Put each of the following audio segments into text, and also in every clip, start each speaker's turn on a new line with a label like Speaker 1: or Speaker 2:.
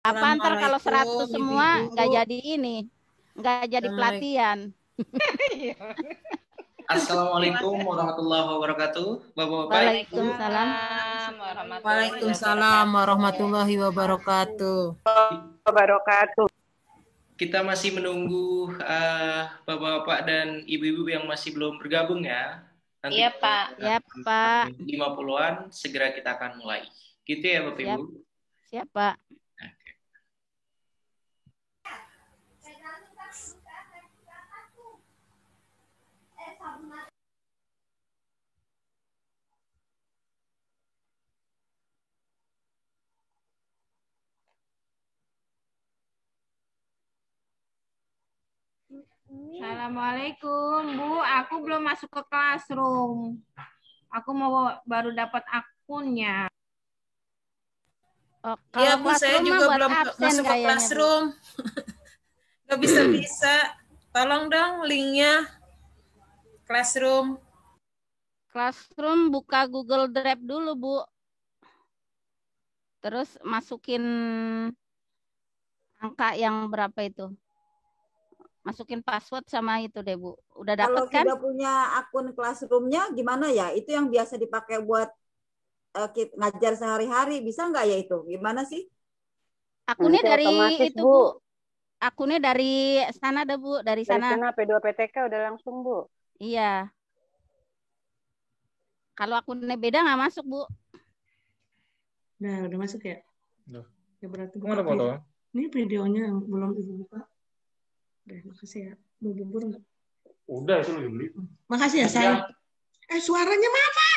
Speaker 1: Apa ntar kalau 100
Speaker 2: Assalamualaikum,
Speaker 1: semua
Speaker 2: Ibu-ibu.
Speaker 1: nggak jadi ini, nggak jadi
Speaker 2: Assalamualaikum.
Speaker 1: pelatihan.
Speaker 3: Assalamualaikum warahmatullahi wabarakatuh, Bapak-bapak, Ibu.
Speaker 1: Waalaikumsalam.
Speaker 4: Waalaikumsalam warahmatullahi
Speaker 2: Waalaikumsalam
Speaker 4: wabarakatuh.
Speaker 2: warahmatullahi wabarakatuh.
Speaker 5: Wabarakatuh.
Speaker 3: Kita masih menunggu Bapak-bapak dan Ibu-ibu yang masih belum bergabung ya. Nanti
Speaker 4: Iya, Pak.
Speaker 1: Ya, Pak.
Speaker 3: 50-an segera kita akan mulai. Gitu ya, Bapak
Speaker 1: Siap.
Speaker 3: Ibu.
Speaker 1: Siapa?
Speaker 6: Assalamualaikum, Bu. Aku belum masuk ke Classroom. Aku mau baru dapat akunnya.
Speaker 1: Oh,
Speaker 2: Iya,
Speaker 1: kalau
Speaker 2: Bu, saya
Speaker 1: Classroom
Speaker 2: juga
Speaker 1: mah buat
Speaker 2: belum
Speaker 1: absen
Speaker 2: masuk ke
Speaker 1: kayaknya, Bu.
Speaker 2: Classroom. Gak bisa-bisa. Tolong dong linknya. Classroom.
Speaker 1: Classroom buka Google Drive dulu, Bu. Terus masukin angka yang berapa itu? Masukin password sama itu deh, Bu. Udah
Speaker 5: Kalau
Speaker 1: dapet kan?
Speaker 5: sudah punya akun Classroom-nya gimana ya? Itu yang biasa dipakai buat ngajar sehari-hari, bisa nggak ya itu? Gimana sih?
Speaker 1: Akunnya
Speaker 7: Nanti
Speaker 1: dari
Speaker 7: otomatis,
Speaker 1: itu,
Speaker 7: Bu.
Speaker 1: Bu. Akunnya dari sana deh, Bu. Dari
Speaker 7: Dari
Speaker 1: sana.
Speaker 7: sana P2PTK udah langsung, Bu.
Speaker 1: Iya. Kalau akunnya beda nggak masuk, Bu.
Speaker 8: Nah, udah masuk ya?
Speaker 9: Udah.
Speaker 8: Ya berarti
Speaker 9: Kemana foto?
Speaker 8: Ini videonya yang belum Ibu buka. Udah, makasih ya. Mau bubur nggak?
Speaker 9: Udah, itu lagi beli.
Speaker 8: Makasih ya, sayang. Suaranya mana?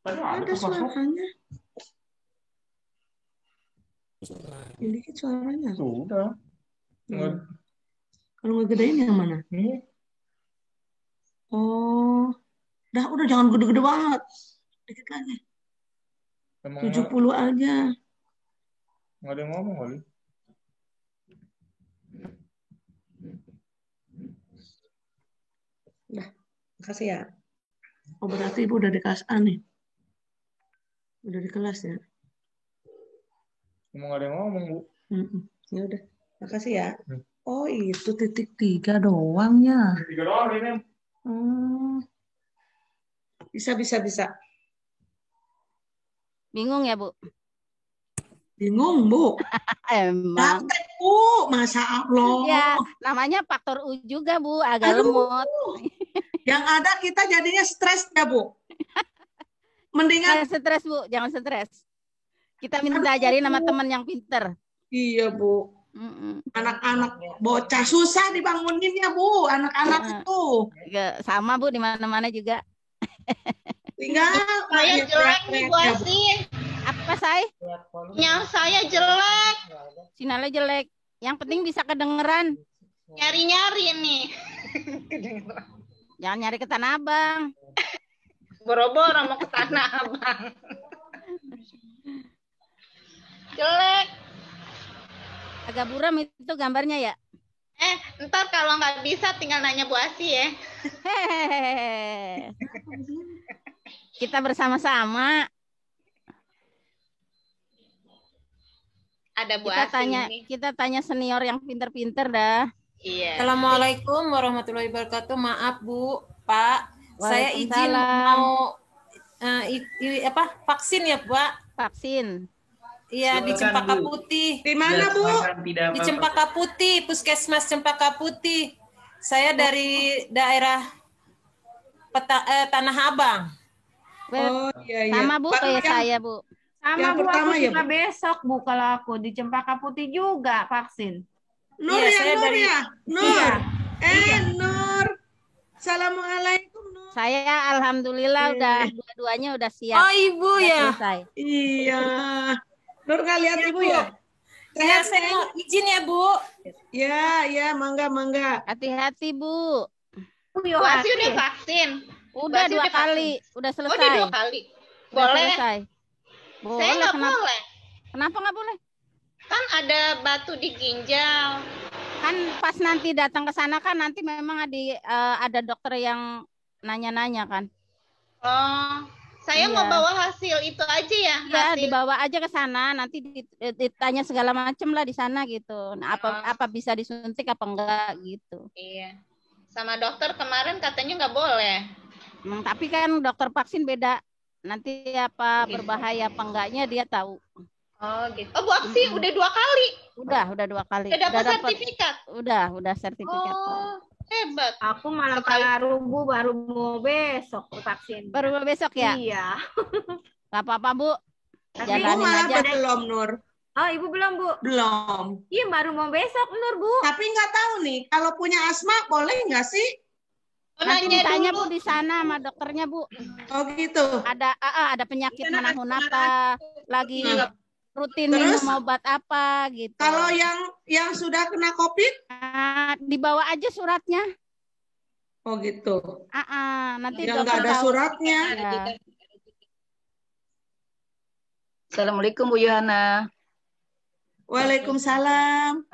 Speaker 9: Tadi
Speaker 8: Ada
Speaker 9: tuh masuk.
Speaker 8: suaranya. Ini dikit suaranya.
Speaker 9: Sudah.
Speaker 8: Kalau ngegedein yang mana?
Speaker 9: Ini.
Speaker 8: Oh. Udah jangan gede-gede banget. Dikit lagi.
Speaker 9: Emang
Speaker 8: 70 aja.
Speaker 9: nggak ada yang ngomong kali.
Speaker 8: Udah, makasih ya. Oh, berarti Ibu udah di kelas A nih. Udah di kelas ya.
Speaker 9: Emang nggak ada yang ngomong, Bu.
Speaker 8: Ya udah, makasih ya. Oh, itu titik 3 doang ya.
Speaker 9: 3 doang ini.
Speaker 8: Bisa.
Speaker 1: Bingung ya, Bu?
Speaker 8: Bingung, Bu.
Speaker 1: Emang.
Speaker 8: Praktek, Bu. Masa Allah.
Speaker 1: Ya, namanya faktor U juga, Bu. Agak lemot.
Speaker 8: Yang ada kita jadinya stres ya, Bu. Mendingan.
Speaker 1: Jangan stres, Bu. Jangan stres. Kita minta ajarin sama teman yang pinter.
Speaker 8: Iya, Bu. Anak-anak bocah susah dibangunin ya, Bu. Anak-anak itu.
Speaker 1: Sama, Bu. Di mana-mana juga.
Speaker 8: Tinggal.
Speaker 4: Saya jelek nih, Bu Asi.
Speaker 1: Apa, Say?
Speaker 4: Sinyal saya jelek.
Speaker 1: Sinyalnya jelek. Yang penting bisa kedengeran.
Speaker 4: Nyari-nyari nih.
Speaker 1: Jangan nyari ke Tanah Abang.
Speaker 4: Boro-boro mau ke Tanah Abang. Jelek.
Speaker 1: Agak buram itu gambarnya ya.
Speaker 4: Ntar kalau nggak bisa tinggal nanya Bu Asi ya.
Speaker 1: Hehehe. Kita bersama-sama.
Speaker 4: Ada Bu Asi.
Speaker 1: Kita tanya senior yang pinter-pinter dah.
Speaker 4: Iya.
Speaker 2: Assalamualaikum warahmatullahi wabarakatuh. Maaf, Bu, Pak. Saya izin mau vaksin ya, Pak.
Speaker 1: Vaksin.
Speaker 2: Iya, di Cempaka Putih.
Speaker 8: Di mana, Bu?
Speaker 2: Di Cempaka Putih, Puskesmas Cempaka Putih. Saya dari daerah Tanah Abang.
Speaker 8: Oh, iya.
Speaker 1: Sama, Bu, kayak saya, Bu.
Speaker 6: Sama,
Speaker 8: Yang
Speaker 6: Bu,
Speaker 8: pertama
Speaker 6: aku
Speaker 8: ya,
Speaker 6: juga
Speaker 8: Bu?
Speaker 6: besok, Bu, kalau aku di Cempaka Putih juga vaksin.
Speaker 8: Nur
Speaker 2: Iya,
Speaker 8: ya,
Speaker 2: saya
Speaker 8: Nur
Speaker 2: dari-
Speaker 8: ya. Nur. Nur. Assalamualaikum, Nur.
Speaker 1: Saya alhamdulillah udah dua-duanya udah siap.
Speaker 2: Oh, Ibu
Speaker 1: Udah
Speaker 2: ya.
Speaker 1: selesai.
Speaker 8: Iya. Nur nggak lihat
Speaker 2: Iya,
Speaker 8: Ibu
Speaker 2: Bu.
Speaker 8: ya?
Speaker 2: Saya mau izin ya, Bu.
Speaker 8: Ya, mangga.
Speaker 1: Hati-hati, Bu.
Speaker 4: Bu Asi udah vaksin.
Speaker 1: Udah
Speaker 4: Berarti
Speaker 1: 2
Speaker 4: udah
Speaker 1: kali,
Speaker 4: vaksin.
Speaker 1: udah selesai.
Speaker 4: Udah 2 kali.
Speaker 1: Udah
Speaker 4: Boleh?
Speaker 1: selesai.
Speaker 4: Saya nggak
Speaker 1: kenapa?
Speaker 4: boleh.
Speaker 1: Kenapa nggak boleh?
Speaker 4: Kan ada batu di ginjal.
Speaker 1: Kan pas nanti datang ke sana kan nanti memang ada dokter yang nanya-nanya kan.
Speaker 4: Oh, Saya mau
Speaker 1: Iya.
Speaker 4: bawa hasil itu aja ya.
Speaker 1: Ya,
Speaker 4: Hasil.
Speaker 1: dibawa aja ke sana, nanti ditanya segala macam lah di sana gitu. Nah, apa bisa disuntik apa enggak gitu.
Speaker 4: Iya. Sama dokter kemarin katanya nggak boleh.
Speaker 1: Tapi kan dokter vaksin beda. Nanti apa
Speaker 4: Gitu.
Speaker 1: berbahaya apa enggaknya dia tahu.
Speaker 4: Oh gitu. Oh, Bu Aksi udah 2 kali.
Speaker 1: Udah 2 kali.
Speaker 4: Udah dapat
Speaker 1: dapet-
Speaker 4: sertifikat.
Speaker 1: Udah sertifikat.
Speaker 4: Oh, hebat.
Speaker 6: Aku malah baru mau besok vaksin.
Speaker 1: Baru besok ya?
Speaker 6: Iya.
Speaker 1: Gak apa-apa, Bu.
Speaker 6: Tapi
Speaker 8: Ibu
Speaker 1: Jalanin
Speaker 8: malah
Speaker 1: aja.
Speaker 8: belum, Nur.
Speaker 6: Oh, Ibu belum, Bu?
Speaker 8: Belum.
Speaker 6: Iya, baru mau besok, Nur, Bu.
Speaker 8: Tapi nggak tahu nih, kalau punya asma boleh nggak sih?
Speaker 1: Nanti
Speaker 4: Nanya
Speaker 1: ditanya
Speaker 4: dulu.
Speaker 1: Bu di sana sama dokternya, Bu.
Speaker 8: Oh gitu.
Speaker 1: Ada penyakit manahun apa, lagi rutin
Speaker 8: Terus?
Speaker 1: minum obat apa gitu.
Speaker 8: Kalau yang sudah kena COVID?
Speaker 1: Dibawa aja suratnya.
Speaker 8: Oh gitu.
Speaker 1: Nanti
Speaker 8: Yang
Speaker 1: dokter
Speaker 8: nggak ada
Speaker 1: tahu.
Speaker 8: suratnya.
Speaker 1: Ya.
Speaker 10: Assalamualaikum Bu Yohana.
Speaker 8: Waalaikumsalam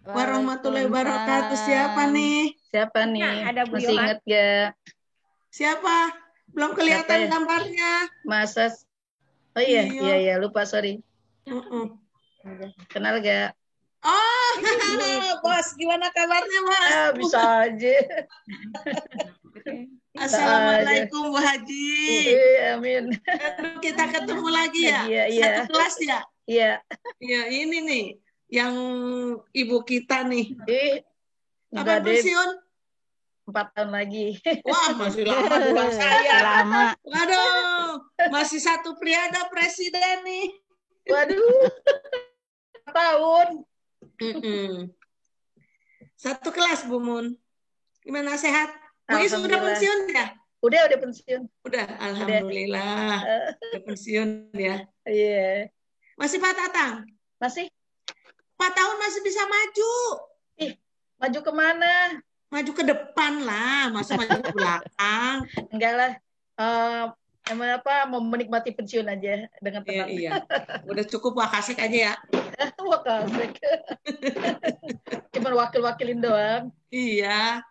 Speaker 8: warahmatullahi wabarakatuh. Siapa nih?
Speaker 10: Siapa nih?
Speaker 6: Nah, ada Bu
Speaker 10: Masih
Speaker 6: Yohan.
Speaker 10: ingat gak?
Speaker 8: Siapa? Belum kelihatan
Speaker 10: Siapa ya?
Speaker 8: gambarnya.
Speaker 10: Masa? Oh iya,
Speaker 8: Iya.
Speaker 10: iya, lupa, sorry. Kenal gak?
Speaker 8: Oh, Bos, gimana kabarnya, Bos?
Speaker 10: Bisa aja.
Speaker 8: Assalamualaikum Bu Haji.
Speaker 10: Amin.
Speaker 8: Aduh, kita ketemu lagi ya?
Speaker 10: Iya, iya.
Speaker 8: Satu kelas ya?
Speaker 10: Iya.
Speaker 8: Ya, ini nih yang ibu kita nih.
Speaker 10: Enggak
Speaker 8: Kapan
Speaker 10: deh.
Speaker 8: pensiun?
Speaker 10: 4 tahun lagi.
Speaker 8: Wah, masih lama bulan saya.
Speaker 1: Masih lama.
Speaker 8: Waduh, masih satu periode presiden nih.
Speaker 10: Waduh. Tahun.
Speaker 8: Satu kelas Bu Mun. Gimana sehat? Bu Is udah
Speaker 10: Alhamdulillah.
Speaker 8: pensiun ya?
Speaker 10: Udah pensiun.
Speaker 8: Udah, alhamdulillah. Udah pensiun ya.
Speaker 10: Iya.
Speaker 8: Masih Pak Tatang?
Speaker 10: Masih?
Speaker 8: 4 tahun masih bisa maju.
Speaker 10: Maju kemana?
Speaker 8: Maju ke depan lah, masa maju ke belakang.
Speaker 10: Enggak lah. Emang mau menikmati pensiun aja dengan tenang.
Speaker 8: Iya. Udah cukup Wakasek aja ya.
Speaker 10: Wakasek. Cuman wakil-wakilin doang.
Speaker 8: Iya.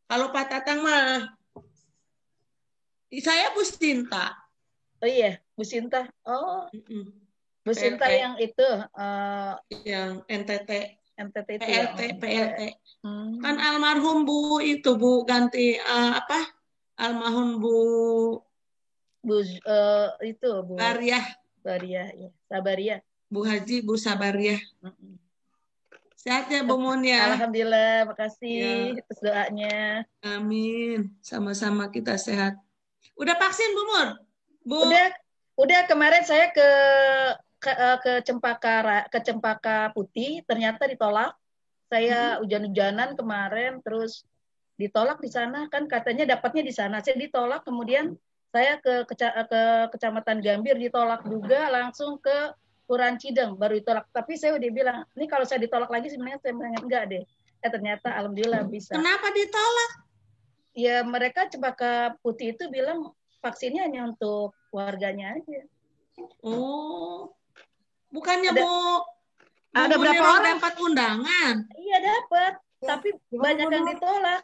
Speaker 8: Kalau Pak Tatang mah, saya Bu Sinta.
Speaker 10: Oh iya, Bu Sinta. Oh, Bu Sinta
Speaker 8: PLT.
Speaker 10: yang itu.
Speaker 8: Yang NTT.
Speaker 10: NTT itu
Speaker 8: PLT. Kan almarhum Bu itu Bu ganti almarhum Bu
Speaker 10: itu Bu
Speaker 8: Bariah.
Speaker 10: Bariah, ya. Sabaria.
Speaker 8: Bu Haji, Bu Sabariah. Sehat ya Bu Mun ya.
Speaker 10: Alhamdulillah, makasih
Speaker 8: Ya.
Speaker 10: atas doanya.
Speaker 8: Amin. Sama-sama kita sehat. Udah vaksin Bu Mun? Bu.
Speaker 10: Udah kemarin saya ke Cempaka Putih, ternyata ditolak. Saya hujan-hujanan kemarin, terus ditolak di sana, kan katanya dapatnya di sana. Saya ditolak, kemudian saya ke Kecamatan Gambir ditolak juga, langsung ke Kelurahan Cideng baru ditolak. Tapi saya udah bilang, ini kalau saya ditolak lagi sebenarnya saya bilang enggak deh. Ternyata alhamdulillah bisa.
Speaker 8: Kenapa ditolak?
Speaker 10: Ya mereka Cempaka Putih itu bilang vaksinnya hanya untuk warganya aja.
Speaker 8: Oh, bukannya
Speaker 10: Ada-
Speaker 8: Bu
Speaker 10: ada
Speaker 8: Bu
Speaker 10: berapa
Speaker 8: Munir
Speaker 10: orang?
Speaker 8: dapat undangan?
Speaker 10: Iya dapat, tapi banyak yang ditolak.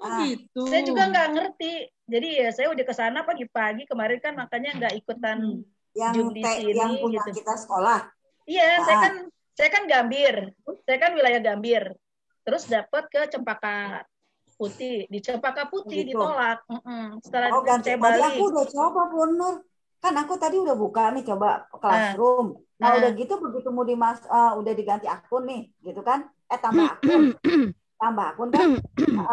Speaker 8: Oh gitu.
Speaker 10: Saya juga nggak ngerti. Jadi ya saya udah ke sana pagi-pagi kemarin kan, makanya nggak ikutan Zoom di sini
Speaker 5: yang punya
Speaker 10: gitu.
Speaker 5: kita sekolah.
Speaker 10: Iya, saya kan Gambir. Saya kan wilayah Gambir. Terus dapat ke Cempaka Putih. Di Cempaka Putih
Speaker 5: Gitu.
Speaker 10: ditolak. Setelah
Speaker 5: Ganti.
Speaker 10: saya
Speaker 5: Tadi
Speaker 10: balik.
Speaker 5: aku udah coba Bu Nur. Kan aku tadi udah buka nih coba Classroom. Nah, udah gitu begitu mau udah diganti akun nih, gitu kan? Tambah akun. Tambah akun kan?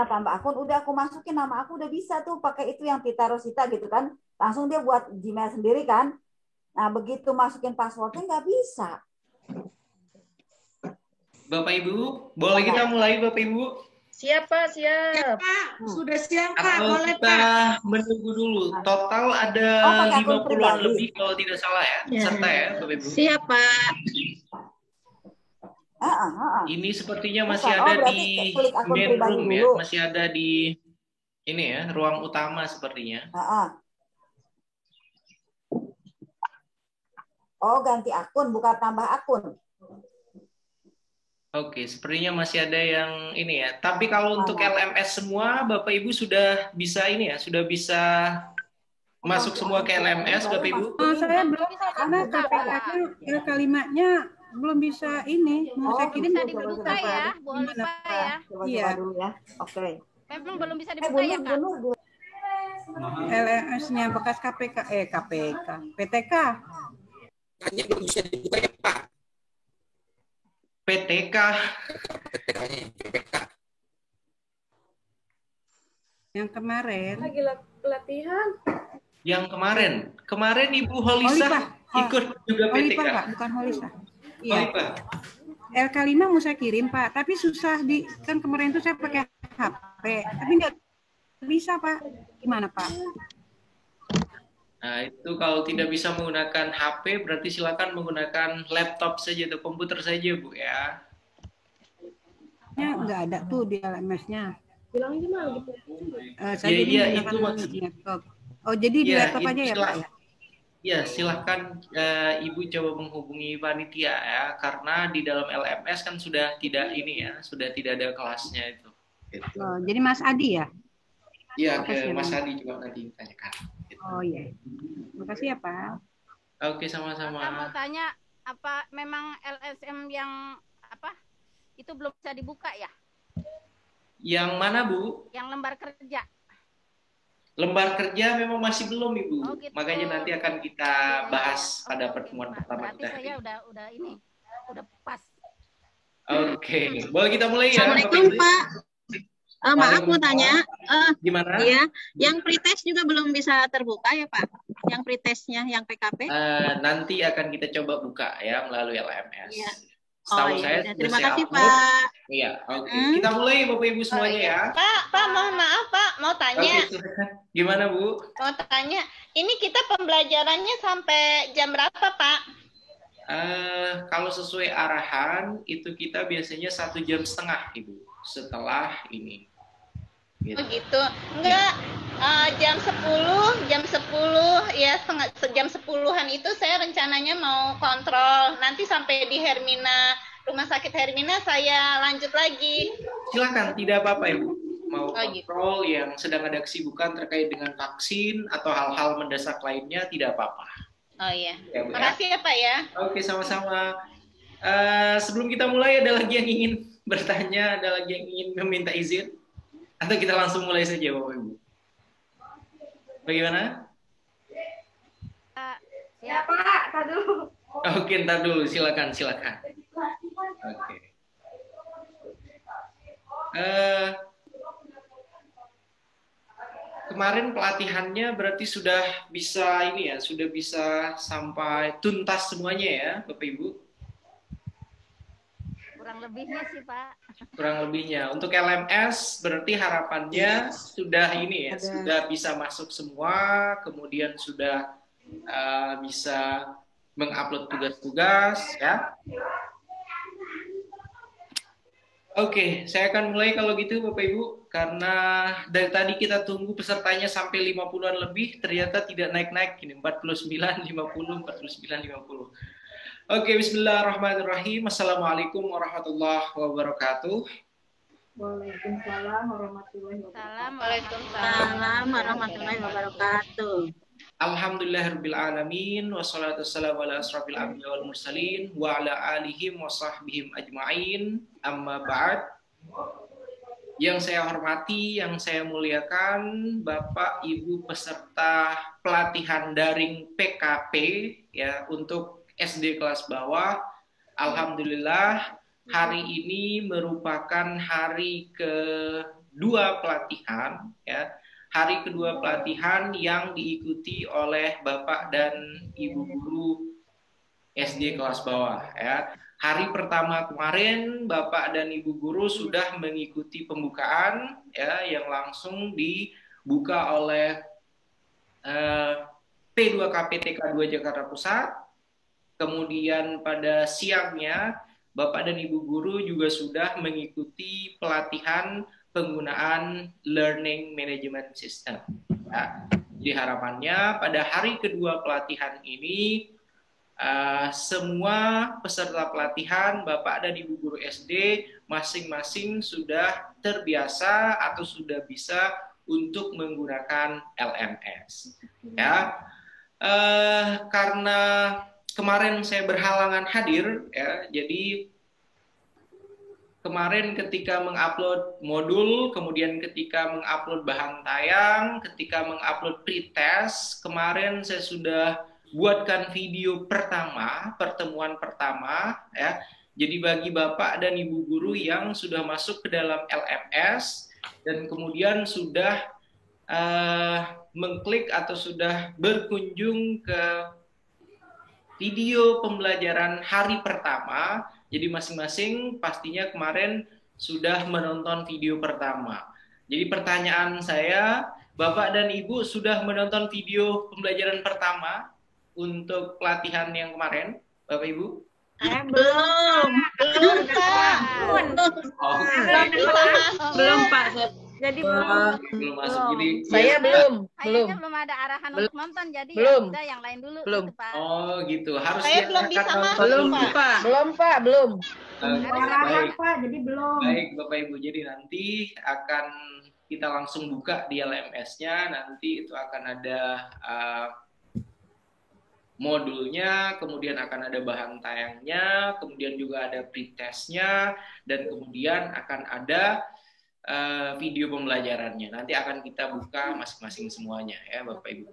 Speaker 5: Tambah akun udah aku masukin nama aku udah bisa tuh pakai itu yang Tita Rosita gitu kan. Langsung dia buat Gmail sendiri kan. Nah, begitu masukin passwordnya nggak bisa.
Speaker 3: Bapak Ibu, boleh kita mulai Bapak Ibu?
Speaker 10: Siapa?
Speaker 8: Sudah siap Pak,
Speaker 3: Atau
Speaker 8: boleh
Speaker 3: kita
Speaker 8: Pak.
Speaker 3: menunggu dulu. Total ada
Speaker 5: pakai akun
Speaker 3: 50-an
Speaker 5: pribadi.
Speaker 3: lebih kalau tidak salah ya. Serta ya Bapak Ibu.
Speaker 8: Siapa?
Speaker 3: Ini sepertinya masih
Speaker 5: Bukan.
Speaker 3: ada
Speaker 5: Berarti
Speaker 3: di
Speaker 5: klik akun
Speaker 3: main
Speaker 5: pribadi
Speaker 3: room ya,
Speaker 5: dulu.
Speaker 3: masih ada di ini ya, ruang utama sepertinya.
Speaker 5: Oh, ganti akun, bukan tambah akun.
Speaker 3: Oke, sepertinya masih ada yang ini ya. Tapi kalau untuk LMS semua, Bapak Ibu sudah bisa ini ya, sudah bisa masuk semua ke LMS, Bapak Ibu?
Speaker 6: Saya belum karena KPK-nya kalimatnya belum bisa ini. Mau saya kirim
Speaker 1: bisa dibuka ya, Bu Oliva ya.
Speaker 5: Coba dulu ya. Oke.
Speaker 1: Memang belum bisa dibuka ya, Kak?
Speaker 6: LMS-nya bekas KPK, PTK.
Speaker 11: Hanya belum bisa dibuka ya Pak.
Speaker 3: PTK.
Speaker 11: PTK.
Speaker 6: Yang kemarin.
Speaker 12: Lagi latihan.
Speaker 3: Yang kemarin Ibu Holisah ikut juga PTK.
Speaker 6: Holipah, Pak, bukan Holisah. Iya.
Speaker 3: Holipah.
Speaker 6: LK5 mau saya kirim, Pak, tapi susah kan kemarin itu saya pakai HP, tapi nggak bisa, Pak. Gimana, Pak?
Speaker 3: Nah, itu kalau tidak bisa menggunakan HP, berarti silakan menggunakan laptop saja atau komputer saja, Bu, ya.
Speaker 6: Nggak ada tuh di LMS-nya.
Speaker 12: Bilang gimana gitu.
Speaker 6: Saya itu laptop. Oh, jadi di laptop aja ya, Pak?
Speaker 3: Ya, silahkan Ibu coba menghubungi panitia ya, karena di dalam LMS kan sudah tidak ini ya, sudah tidak ada kelasnya itu. Gitu.
Speaker 6: Oh, jadi Mas Adi ya?
Speaker 3: Iya, ke Mas Adi juga tadi ditanyakan. Gitu.
Speaker 6: Oh iya, makasih ya Pak.
Speaker 3: Oke, sama-sama.
Speaker 1: Saya mau tanya, apa memang LSM yang apa itu belum bisa dibuka ya?
Speaker 3: Yang mana Bu?
Speaker 1: Yang lembar kerja.
Speaker 3: Lembar kerja memang masih belum Ibu,
Speaker 1: Oh, gitu.
Speaker 3: Makanya nanti akan kita bahas pada pertemuan pertama kita.
Speaker 1: Berarti saya udah ini, udah pas.
Speaker 3: Oke, boleh kita mulai ya?
Speaker 13: Assalamualaikum Pak. Maaf mau tanya,
Speaker 3: gimana?
Speaker 13: Ya, yang pretest juga belum bisa terbuka ya Pak? Yang pretestnya, yang PKP?
Speaker 3: Nanti akan kita coba buka ya melalui LMS.
Speaker 13: Ya.
Speaker 3: Setahu saya
Speaker 13: terima
Speaker 3: sudah
Speaker 13: kasih
Speaker 3: upload.
Speaker 13: Pak.
Speaker 3: Iya, oke. Kita mulai Bapak Ibu semuanya ya.
Speaker 4: Pak, mohon maaf Pak, mau tanya.
Speaker 3: Oke, gimana Bu?
Speaker 4: Mau tanya, ini kita pembelajarannya sampai jam berapa Pak?
Speaker 3: Kalau sesuai arahan itu kita biasanya 1,5 jam Ibu setelah ini. Gitu.
Speaker 4: Oh gitu. Enggak, jam 10 ya jam 10-an itu saya rencananya mau kontrol. Nanti sampai di Hermina, Rumah Sakit Hermina saya lanjut lagi.
Speaker 3: Silakan, tidak apa-apa Ibu. Mau
Speaker 4: gitu.
Speaker 3: kontrol yang sedang ada kesibukan terkait dengan vaksin atau hal-hal mendesak lainnya tidak apa-apa.
Speaker 4: Oh iya.
Speaker 3: Ya, Bu,
Speaker 4: makasih ya Pak ya.
Speaker 3: Oke, sama-sama. Sebelum kita mulai, ada lagi yang ingin bertanya, ada lagi yang ingin meminta izin? Atau kita langsung mulai saja, Bapak Ibu? Bagaimana?
Speaker 12: Ya Pak, tar dulu.
Speaker 3: Oke, ntar dulu. Silakan. Oke. Kemarin pelatihannya berarti sudah bisa ini ya, sudah bisa sampai tuntas semuanya ya, Bapak Ibu?
Speaker 1: Kurang lebihnya sih Pak.
Speaker 3: Kurang lebihnya. Untuk LMS berarti harapannya sudah ini ya, sudah bisa masuk semua, kemudian sudah bisa mengupload tugas-tugas ya. Oke, saya akan mulai kalau gitu Bapak Ibu, karena dari tadi kita tunggu pesertanya sampai 50-an lebih, ternyata tidak naik-naik ini 49, 50, 49, 50. Oke, bismillahirrahmanirrahim. Assalamualaikum warahmatullahi wabarakatuh.
Speaker 12: Waalaikumsalam warahmatullahi wabarakatuh.
Speaker 13: Waalaikumsalam warahmatullahi wabarakatuh.
Speaker 3: Alhamdulillahirabbil alamin wassalatu wassalamu ala asrofil anbiya wal mursalin wa ala alihim wa sahbihim ajmain. Amma ba'd. Yang saya hormati, yang saya muliakan Bapak Ibu peserta pelatihan daring PKP ya untuk SD kelas bawah. Alhamdulillah hari ini merupakan hari kedua pelatihan ya. Hari kedua pelatihan yang diikuti oleh Bapak dan Ibu guru SD kelas bawah ya. Hari pertama kemarin Bapak dan Ibu guru sudah mengikuti pembukaan ya yang langsung dibuka oleh P2KPTK 2 Jakarta Pusat. Kemudian pada siangnya Bapak dan Ibu guru juga sudah mengikuti pelatihan penggunaan Learning Management System. Ya. Jadi harapannya pada hari kedua pelatihan ini semua peserta pelatihan Bapak dan Ibu guru SD masing-masing sudah terbiasa atau sudah bisa untuk menggunakan LMS. Ya, karena kemarin saya berhalangan hadir, ya, jadi kemarin ketika mengupload modul, kemudian ketika mengupload bahan tayang, ketika mengupload pretest, kemarin saya sudah buatkan video pertama, pertemuan pertama, ya. Jadi bagi Bapak dan Ibu guru yang sudah masuk ke dalam LMS dan kemudian sudah mengklik atau sudah berkunjung ke video pembelajaran hari pertama, jadi masing-masing pastinya kemarin sudah menonton video pertama. Jadi pertanyaan saya, Bapak dan Ibu sudah menonton video pembelajaran pertama untuk pelatihan yang kemarin, Bapak Ibu?
Speaker 13: Belum Pak.
Speaker 10: Belum Pak.
Speaker 1: Jadi
Speaker 3: belum masuk. Jadi
Speaker 10: saya belum.
Speaker 1: Kayaknya belum ada arahan untuk nonton, jadi
Speaker 10: belum.
Speaker 1: ya udah yang lain dulu.
Speaker 10: Belum.
Speaker 1: Gitu, Pak.
Speaker 3: Oh gitu, harus
Speaker 4: Saya belum bisa masuk,
Speaker 10: belum Pak. Belum Pak, belum.
Speaker 3: Baik.
Speaker 12: Pak, jadi belum.
Speaker 3: Baik Bapak Ibu, jadi nanti akan kita langsung buka di LMS-nya, nanti itu akan ada modulnya, kemudian akan ada bahan tayangnya, kemudian juga ada pretestnya, dan kemudian akan ada video pembelajarannya. Nanti akan kita buka masing-masing semuanya ya Bapak Ibu.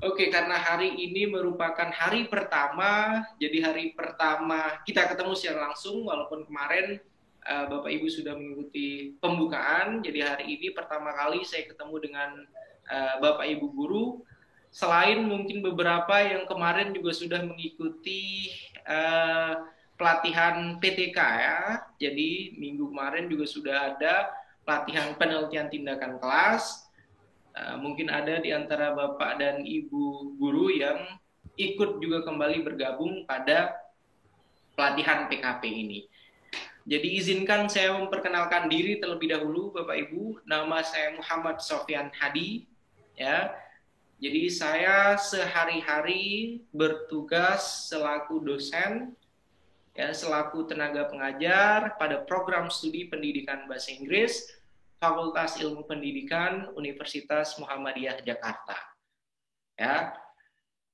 Speaker 3: Oke, karena hari ini merupakan hari pertama, jadi hari pertama kita ketemu secara langsung, walaupun kemarin Bapak Ibu sudah mengikuti pembukaan, jadi hari ini pertama kali saya ketemu dengan Bapak Ibu guru, selain mungkin beberapa yang kemarin juga sudah mengikuti pelatihan PTK ya, jadi minggu kemarin juga sudah ada pelatihan penelitian tindakan kelas. Mungkin ada di antara Bapak dan Ibu guru yang ikut juga kembali bergabung pada pelatihan PKP ini. Jadi izinkan saya memperkenalkan diri terlebih dahulu Bapak Ibu. Nama saya Muhammad Sofyan Hadi. Ya. Jadi saya sehari-hari bertugas selaku dosen, ya, selaku tenaga pengajar pada program studi pendidikan bahasa Inggris Fakultas Ilmu Pendidikan Universitas Muhammadiyah Jakarta. Ya.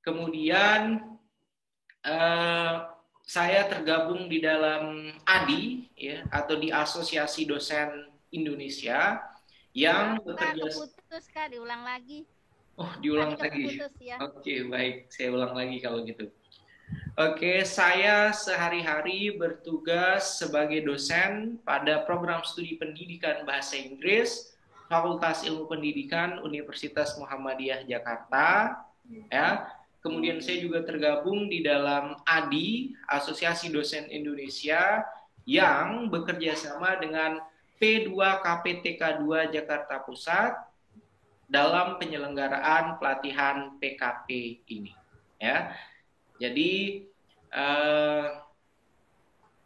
Speaker 3: Kemudian saya tergabung di dalam ADI, ya, atau di Asosiasi Dosen Indonesia yang bekerja.
Speaker 1: Putus Kak, diulang lagi.
Speaker 3: Oh, diulang lagi.
Speaker 1: Ya.
Speaker 3: Oke, baik. Saya ulang lagi kalau gitu. Oke, saya sehari-hari bertugas sebagai dosen pada program studi pendidikan bahasa Inggris Fakultas Ilmu Pendidikan Universitas Muhammadiyah Jakarta. Ya. Kemudian saya juga tergabung di dalam ADI, Asosiasi Dosen Indonesia, yang bekerja sama dengan P2KPTK 2 Jakarta Pusat dalam penyelenggaraan pelatihan PKP ini. Ya. Jadi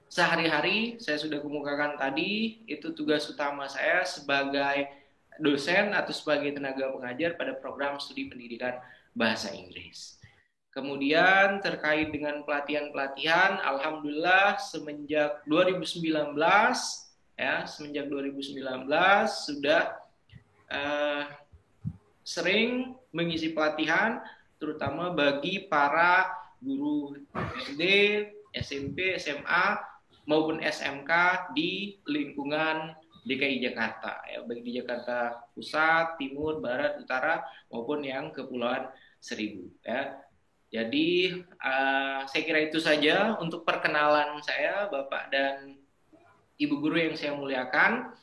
Speaker 3: sehari-hari saya sudah kemukakan tadi, itu tugas utama saya sebagai dosen atau sebagai tenaga pengajar pada program studi pendidikan bahasa Inggris. Kemudian terkait dengan pelatihan-pelatihan, alhamdulillah semenjak 2019 ya, semenjak 2019 sudah sering mengisi pelatihan terutama bagi para guru SD, SMP, SMA maupun SMK di lingkungan DKI Jakarta ya, baik di Jakarta Pusat, Timur, Barat, Utara maupun yang Kepulauan Seribu ya. Jadi saya kira itu saja untuk perkenalan saya Bapak dan Ibu guru yang saya muliakan.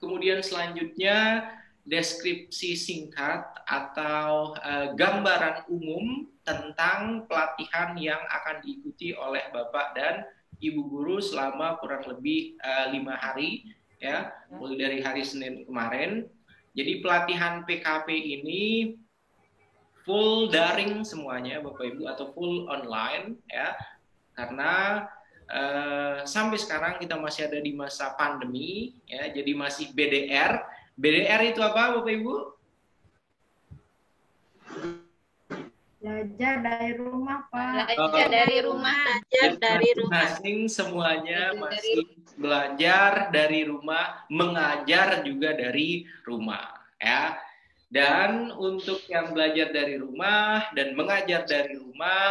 Speaker 3: Kemudian selanjutnya deskripsi singkat atau gambaran umum tentang pelatihan yang akan diikuti oleh Bapak dan Ibu guru selama kurang lebih 5 hari ya, mulai dari hari Senin kemarin. Jadi pelatihan PKP ini full daring semuanya Bapak Ibu atau full online ya, karena sampai sekarang kita masih ada di masa pandemi ya, jadi masih BDR. BDR itu apa Bapak Ibu?
Speaker 12: Belajar dari rumah, Pak.
Speaker 13: Belajar dari rumah. Belajar dari rumah.
Speaker 3: Masing semuanya masih belajar dari rumah, mengajar juga dari rumah ya. Dan untuk yang belajar dari rumah dan mengajar dari rumah,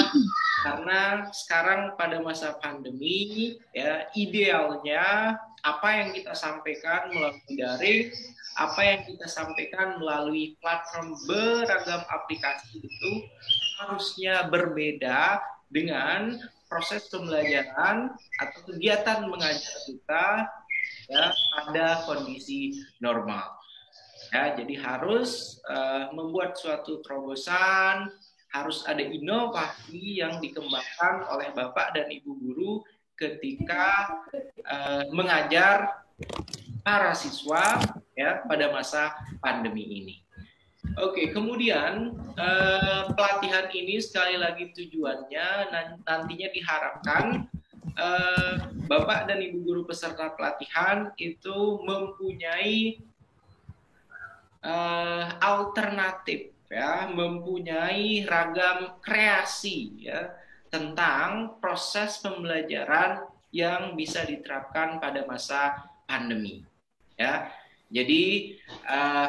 Speaker 3: karena sekarang pada masa pandemi, ya idealnya apa yang kita sampaikan melalui daring, apa yang kita sampaikan melalui platform beragam aplikasi itu harusnya berbeda dengan proses pembelajaran atau kegiatan mengajar kita ya pada kondisi normal. Ya, jadi harus membuat suatu terobosan, harus ada inovasi yang dikembangkan oleh Bapak dan Ibu guru ketika mengajar para siswa ya pada masa pandemi ini. Oke, kemudian pelatihan ini sekali lagi tujuannya nantinya diharapkan Bapak dan Ibu guru peserta pelatihan itu mempunyai alternatif ya, mempunyai ragam kreasi ya tentang proses pembelajaran yang bisa diterapkan pada masa pandemi ya. Jadi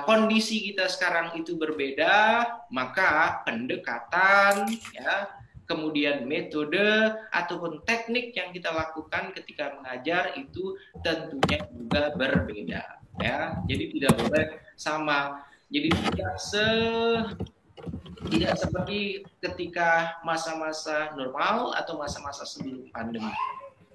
Speaker 3: kondisi kita sekarang itu berbeda, maka pendekatan ya, kemudian metode ataupun teknik yang kita lakukan ketika mengajar itu tentunya juga berbeda ya. Jadi tidak boleh sama. Jadi tidak seperti ketika masa-masa normal atau masa-masa sebelum pandemi.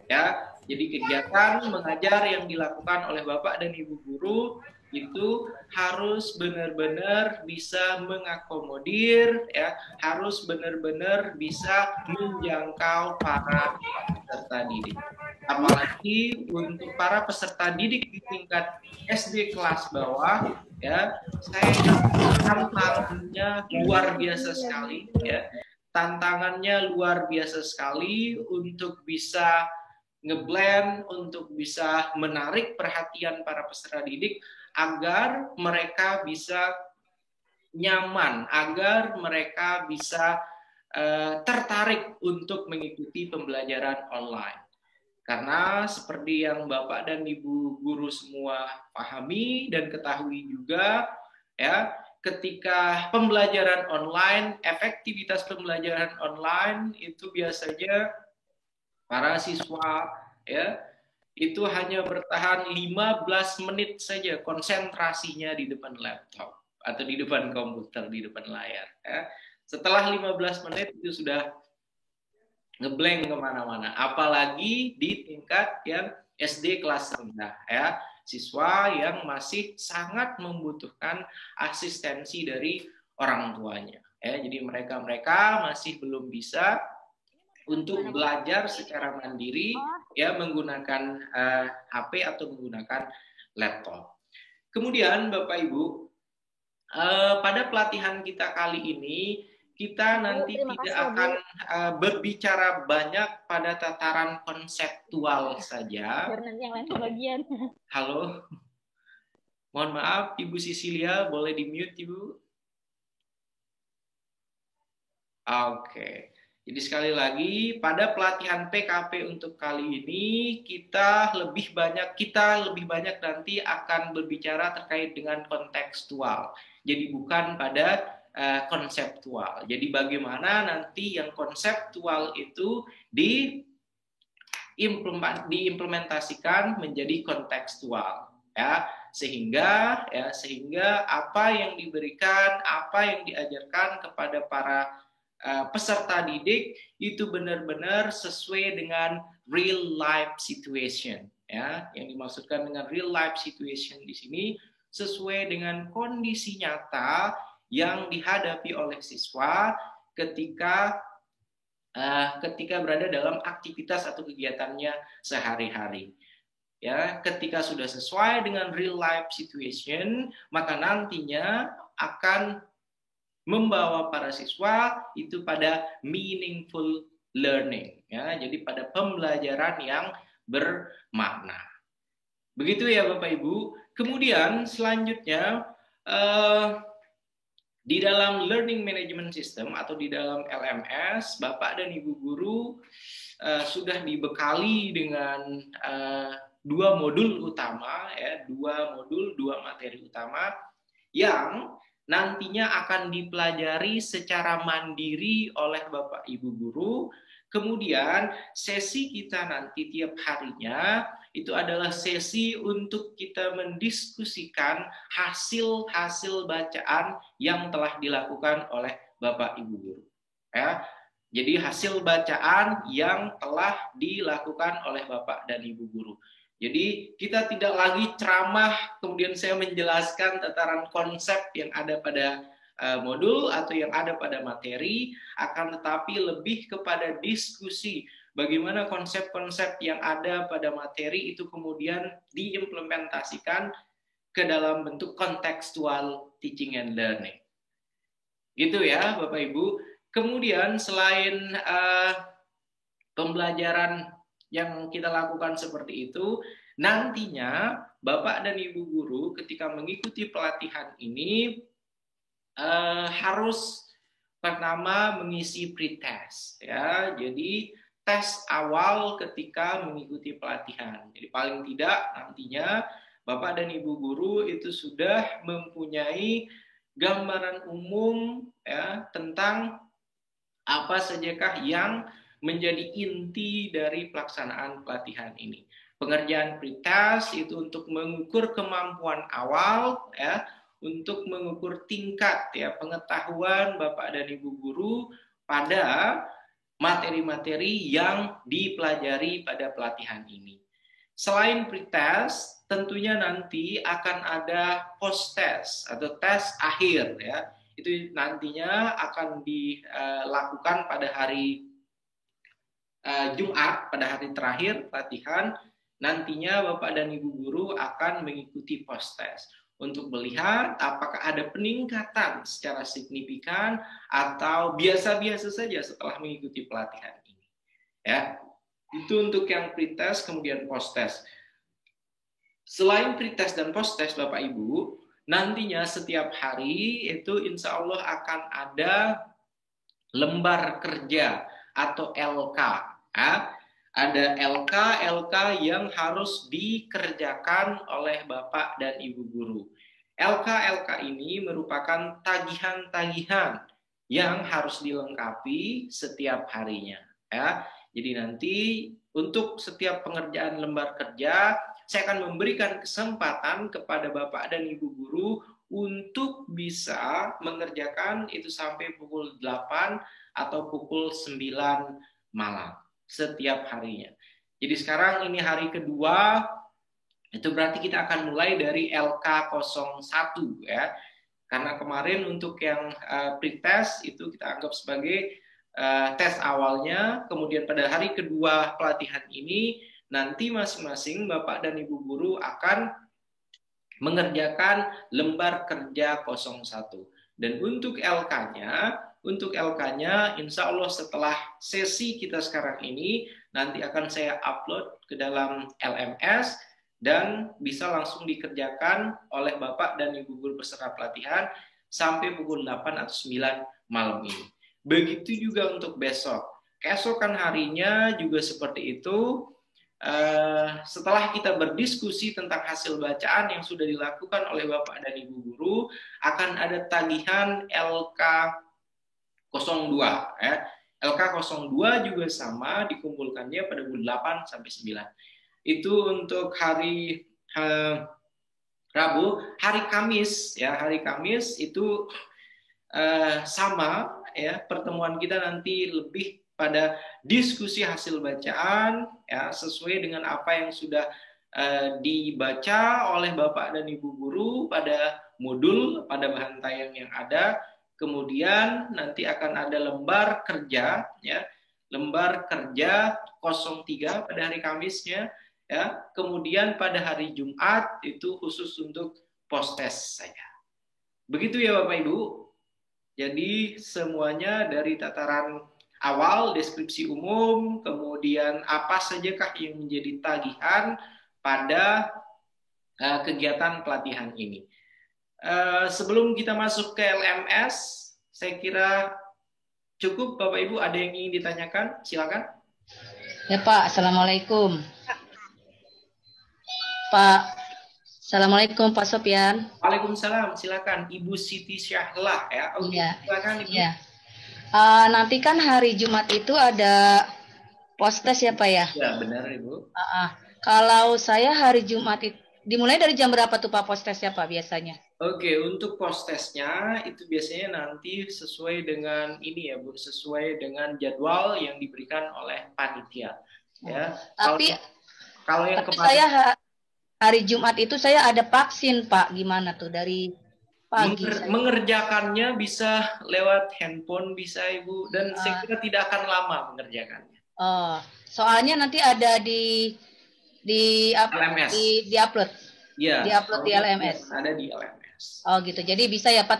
Speaker 3: Ya, jadi kegiatan mengajar yang dilakukan oleh Bapak dan Ibu guru itu harus benar-benar bisa mengakomodir, ya, harus benar-benar bisa menjangkau para peserta didik. Apalagi untuk para peserta didik di tingkat SD kelas bawah, ya, saya tantangannya luar biasa sekali, ya, tantangannya luar biasa sekali untuk bisa ngeblend, untuk bisa menarik perhatian para peserta didik agar mereka bisa nyaman, agar mereka bisa tertarik untuk mengikuti pembelajaran online. Karena seperti yang Bapak dan Ibu guru semua pahami dan ketahui juga, ya, ketika pembelajaran online, efektivitas pembelajaran online itu biasanya para siswa ya itu hanya bertahan 15 menit saja konsentrasinya di depan laptop atau di depan komputer, di depan layar. Ya. Setelah 15 menit itu sudah ngeblank kemana-mana. Apalagi di tingkat yang SD kelas rendah, ya, siswa yang masih sangat membutuhkan asistensi dari orang tuanya. Ya, jadi mereka masih belum bisa untuk belajar secara mandiri ya menggunakan HP atau menggunakan laptop. Kemudian Bapak Ibu, pada pelatihan kita kali ini kita nanti tidak akan berbicara banyak pada tataran konseptual saja. Halo, mohon maaf Ibu Sisilia, boleh di-mute Ibu? Oke. Jadi sekali lagi pada pelatihan PKP untuk kali ini kita lebih banyak nanti akan berbicara terkait dengan kontekstual. Jadi bukan pada konseptual. Jadi bagaimana nanti yang konseptual itu diimplementasikan menjadi kontekstual ya, sehingga apa yang diberikan, apa yang diajarkan kepada para peserta didik itu benar-benar sesuai dengan real life situation ya. Yang dimaksudkan dengan real life situation di sini sesuai dengan kondisi nyata yang dihadapi oleh siswa ketika berada dalam aktivitas atau kegiatannya sehari-hari. Ya, ketika sudah sesuai dengan real life situation, maka nantinya akan membawa para siswa itu pada meaningful learning, ya, jadi pada pembelajaran yang bermakna. Begitu ya Bapak Ibu. Kemudian selanjutnya di dalam learning management system atau di dalam LMS, Bapak dan Ibu guru sudah dibekali dengan dua modul utama, ya, dua materi utama yang nantinya akan dipelajari secara mandiri oleh Bapak Ibu guru. Kemudian sesi kita nanti tiap harinya itu adalah sesi untuk kita mendiskusikan hasil-hasil bacaan yang telah dilakukan oleh Bapak Ibu guru. Ya. Jadi hasil bacaan yang telah dilakukan oleh Bapak dan Ibu guru. Jadi kita tidak lagi ceramah, kemudian saya menjelaskan tataran konsep yang ada pada modul atau yang ada pada materi, akan tetapi lebih kepada diskusi bagaimana konsep-konsep yang ada pada materi itu kemudian diimplementasikan ke dalam bentuk kontekstual teaching and learning. Gitu ya Bapak Ibu. Kemudian selain pembelajaran yang kita lakukan seperti itu, nantinya Bapak dan Ibu guru ketika mengikuti pelatihan ini harus pertama mengisi pretest ya. Jadi tes awal ketika mengikuti pelatihan. Jadi paling tidak nantinya Bapak dan Ibu guru itu sudah mempunyai gambaran umum ya tentang apa sajakah yang menjadi inti dari pelaksanaan pelatihan ini. Pengerjaan pretest itu untuk mengukur kemampuan awal ya, untuk mengukur tingkat ya pengetahuan Bapak dan Ibu guru pada materi-materi yang dipelajari pada pelatihan ini. Selain pretest, tentunya nanti akan ada post-test atau tes akhir ya. Itu nantinya akan dilakukan pada hari Jumat, pada hari terakhir pelatihan. Nantinya Bapak dan Ibu guru akan mengikuti post-test untuk melihat apakah ada peningkatan secara signifikan atau biasa-biasa saja setelah mengikuti pelatihan ini. Ya, itu untuk yang pretest kemudian post-test. Selain pretest dan post-test Bapak Ibu, nantinya setiap hari itu insya Allah akan ada lembar kerja atau LK. Ya. Ada LK yang harus dikerjakan oleh Bapak dan Ibu guru. LK ini merupakan tagihan-tagihan yang harus dilengkapi setiap harinya. Ya. Jadi nanti untuk setiap pengerjaan lembar kerja, saya akan memberikan kesempatan kepada Bapak dan Ibu guru untuk bisa mengerjakan itu sampai pukul 8 atau pukul 9 malam setiap harinya. Jadi sekarang ini hari kedua, itu berarti kita akan mulai dari LK01 ya. Karena kemarin untuk yang pretest itu kita anggap sebagai tes awalnya, kemudian pada hari kedua pelatihan ini nanti masing-masing Bapak dan Ibu guru akan mengerjakan lembar kerja 01. Dan untuk LK-nya insya Allah setelah sesi kita sekarang ini nanti akan saya upload ke dalam LMS dan bisa langsung dikerjakan oleh Bapak dan Ibu guru peserta pelatihan sampai pukul 8 atau 9 malam ini. Begitu juga untuk besok. Keesokan harinya juga seperti itu. Setelah kita berdiskusi tentang hasil bacaan yang sudah dilakukan oleh Bapak dan Ibu guru, akan ada tagihan LK02 ya. LK02 juga sama dikumpulkannya pada pukul 8 sampai 9. Itu untuk hari Rabu. Hari Kamis ya, hari Kamis itu sama ya, pertemuan kita nanti lebih pada diskusi hasil bacaan ya, sesuai dengan apa yang sudah dibaca oleh Bapak dan Ibu guru pada modul, pada bahan tayang yang ada. Kemudian nanti akan ada lembar kerja ya, lembar kerja 03 pada hari Kamisnya ya. Kemudian pada hari Jumat itu khusus untuk post-test saja. Begitu ya Bapak Ibu. Jadi semuanya dari tataran awal, deskripsi umum, kemudian apa sajakah yang menjadi tagihan pada kegiatan pelatihan ini. Sebelum kita masuk ke LMS, saya kira cukup Bapak Ibu. Ada yang ingin ditanyakan? Silakan.
Speaker 14: Ya Pak, Assalamualaikum. Pak, Assalamualaikum Pak Sofyan.
Speaker 3: Waalaikumsalam. Silakan Ibu Siti Syahlah ya. Oke,
Speaker 14: Iya.
Speaker 3: silakan Ibu.
Speaker 14: Iya. Nanti kan hari Jumat itu ada postes ya Pak ya?
Speaker 3: Ya, benar Ibu.
Speaker 14: Kalau saya hari Jumat itu dimulai dari jam berapa tuh Pak postesnya Pak biasanya?
Speaker 3: Oke, untuk postesnya itu biasanya nanti sesuai dengan ini ya Bu, sesuai dengan jadwal yang diberikan oleh panitia. Ya.
Speaker 14: Tapi
Speaker 3: kalau yang
Speaker 14: tapi
Speaker 3: kemarin
Speaker 14: saya hari Jumat itu saya ada vaksin Pak. Gimana tuh dari pagi?
Speaker 3: mengerjakannya bisa lewat handphone bisa Ibu, dan saya kira tidak akan lama mengerjakannya.
Speaker 14: Oh, soalnya nanti ada di
Speaker 3: LMS.
Speaker 14: di upload.
Speaker 3: Iya.
Speaker 14: Di upload di LMS.
Speaker 3: Ada di LMS.
Speaker 14: Oh gitu. Jadi bisa ya Pak,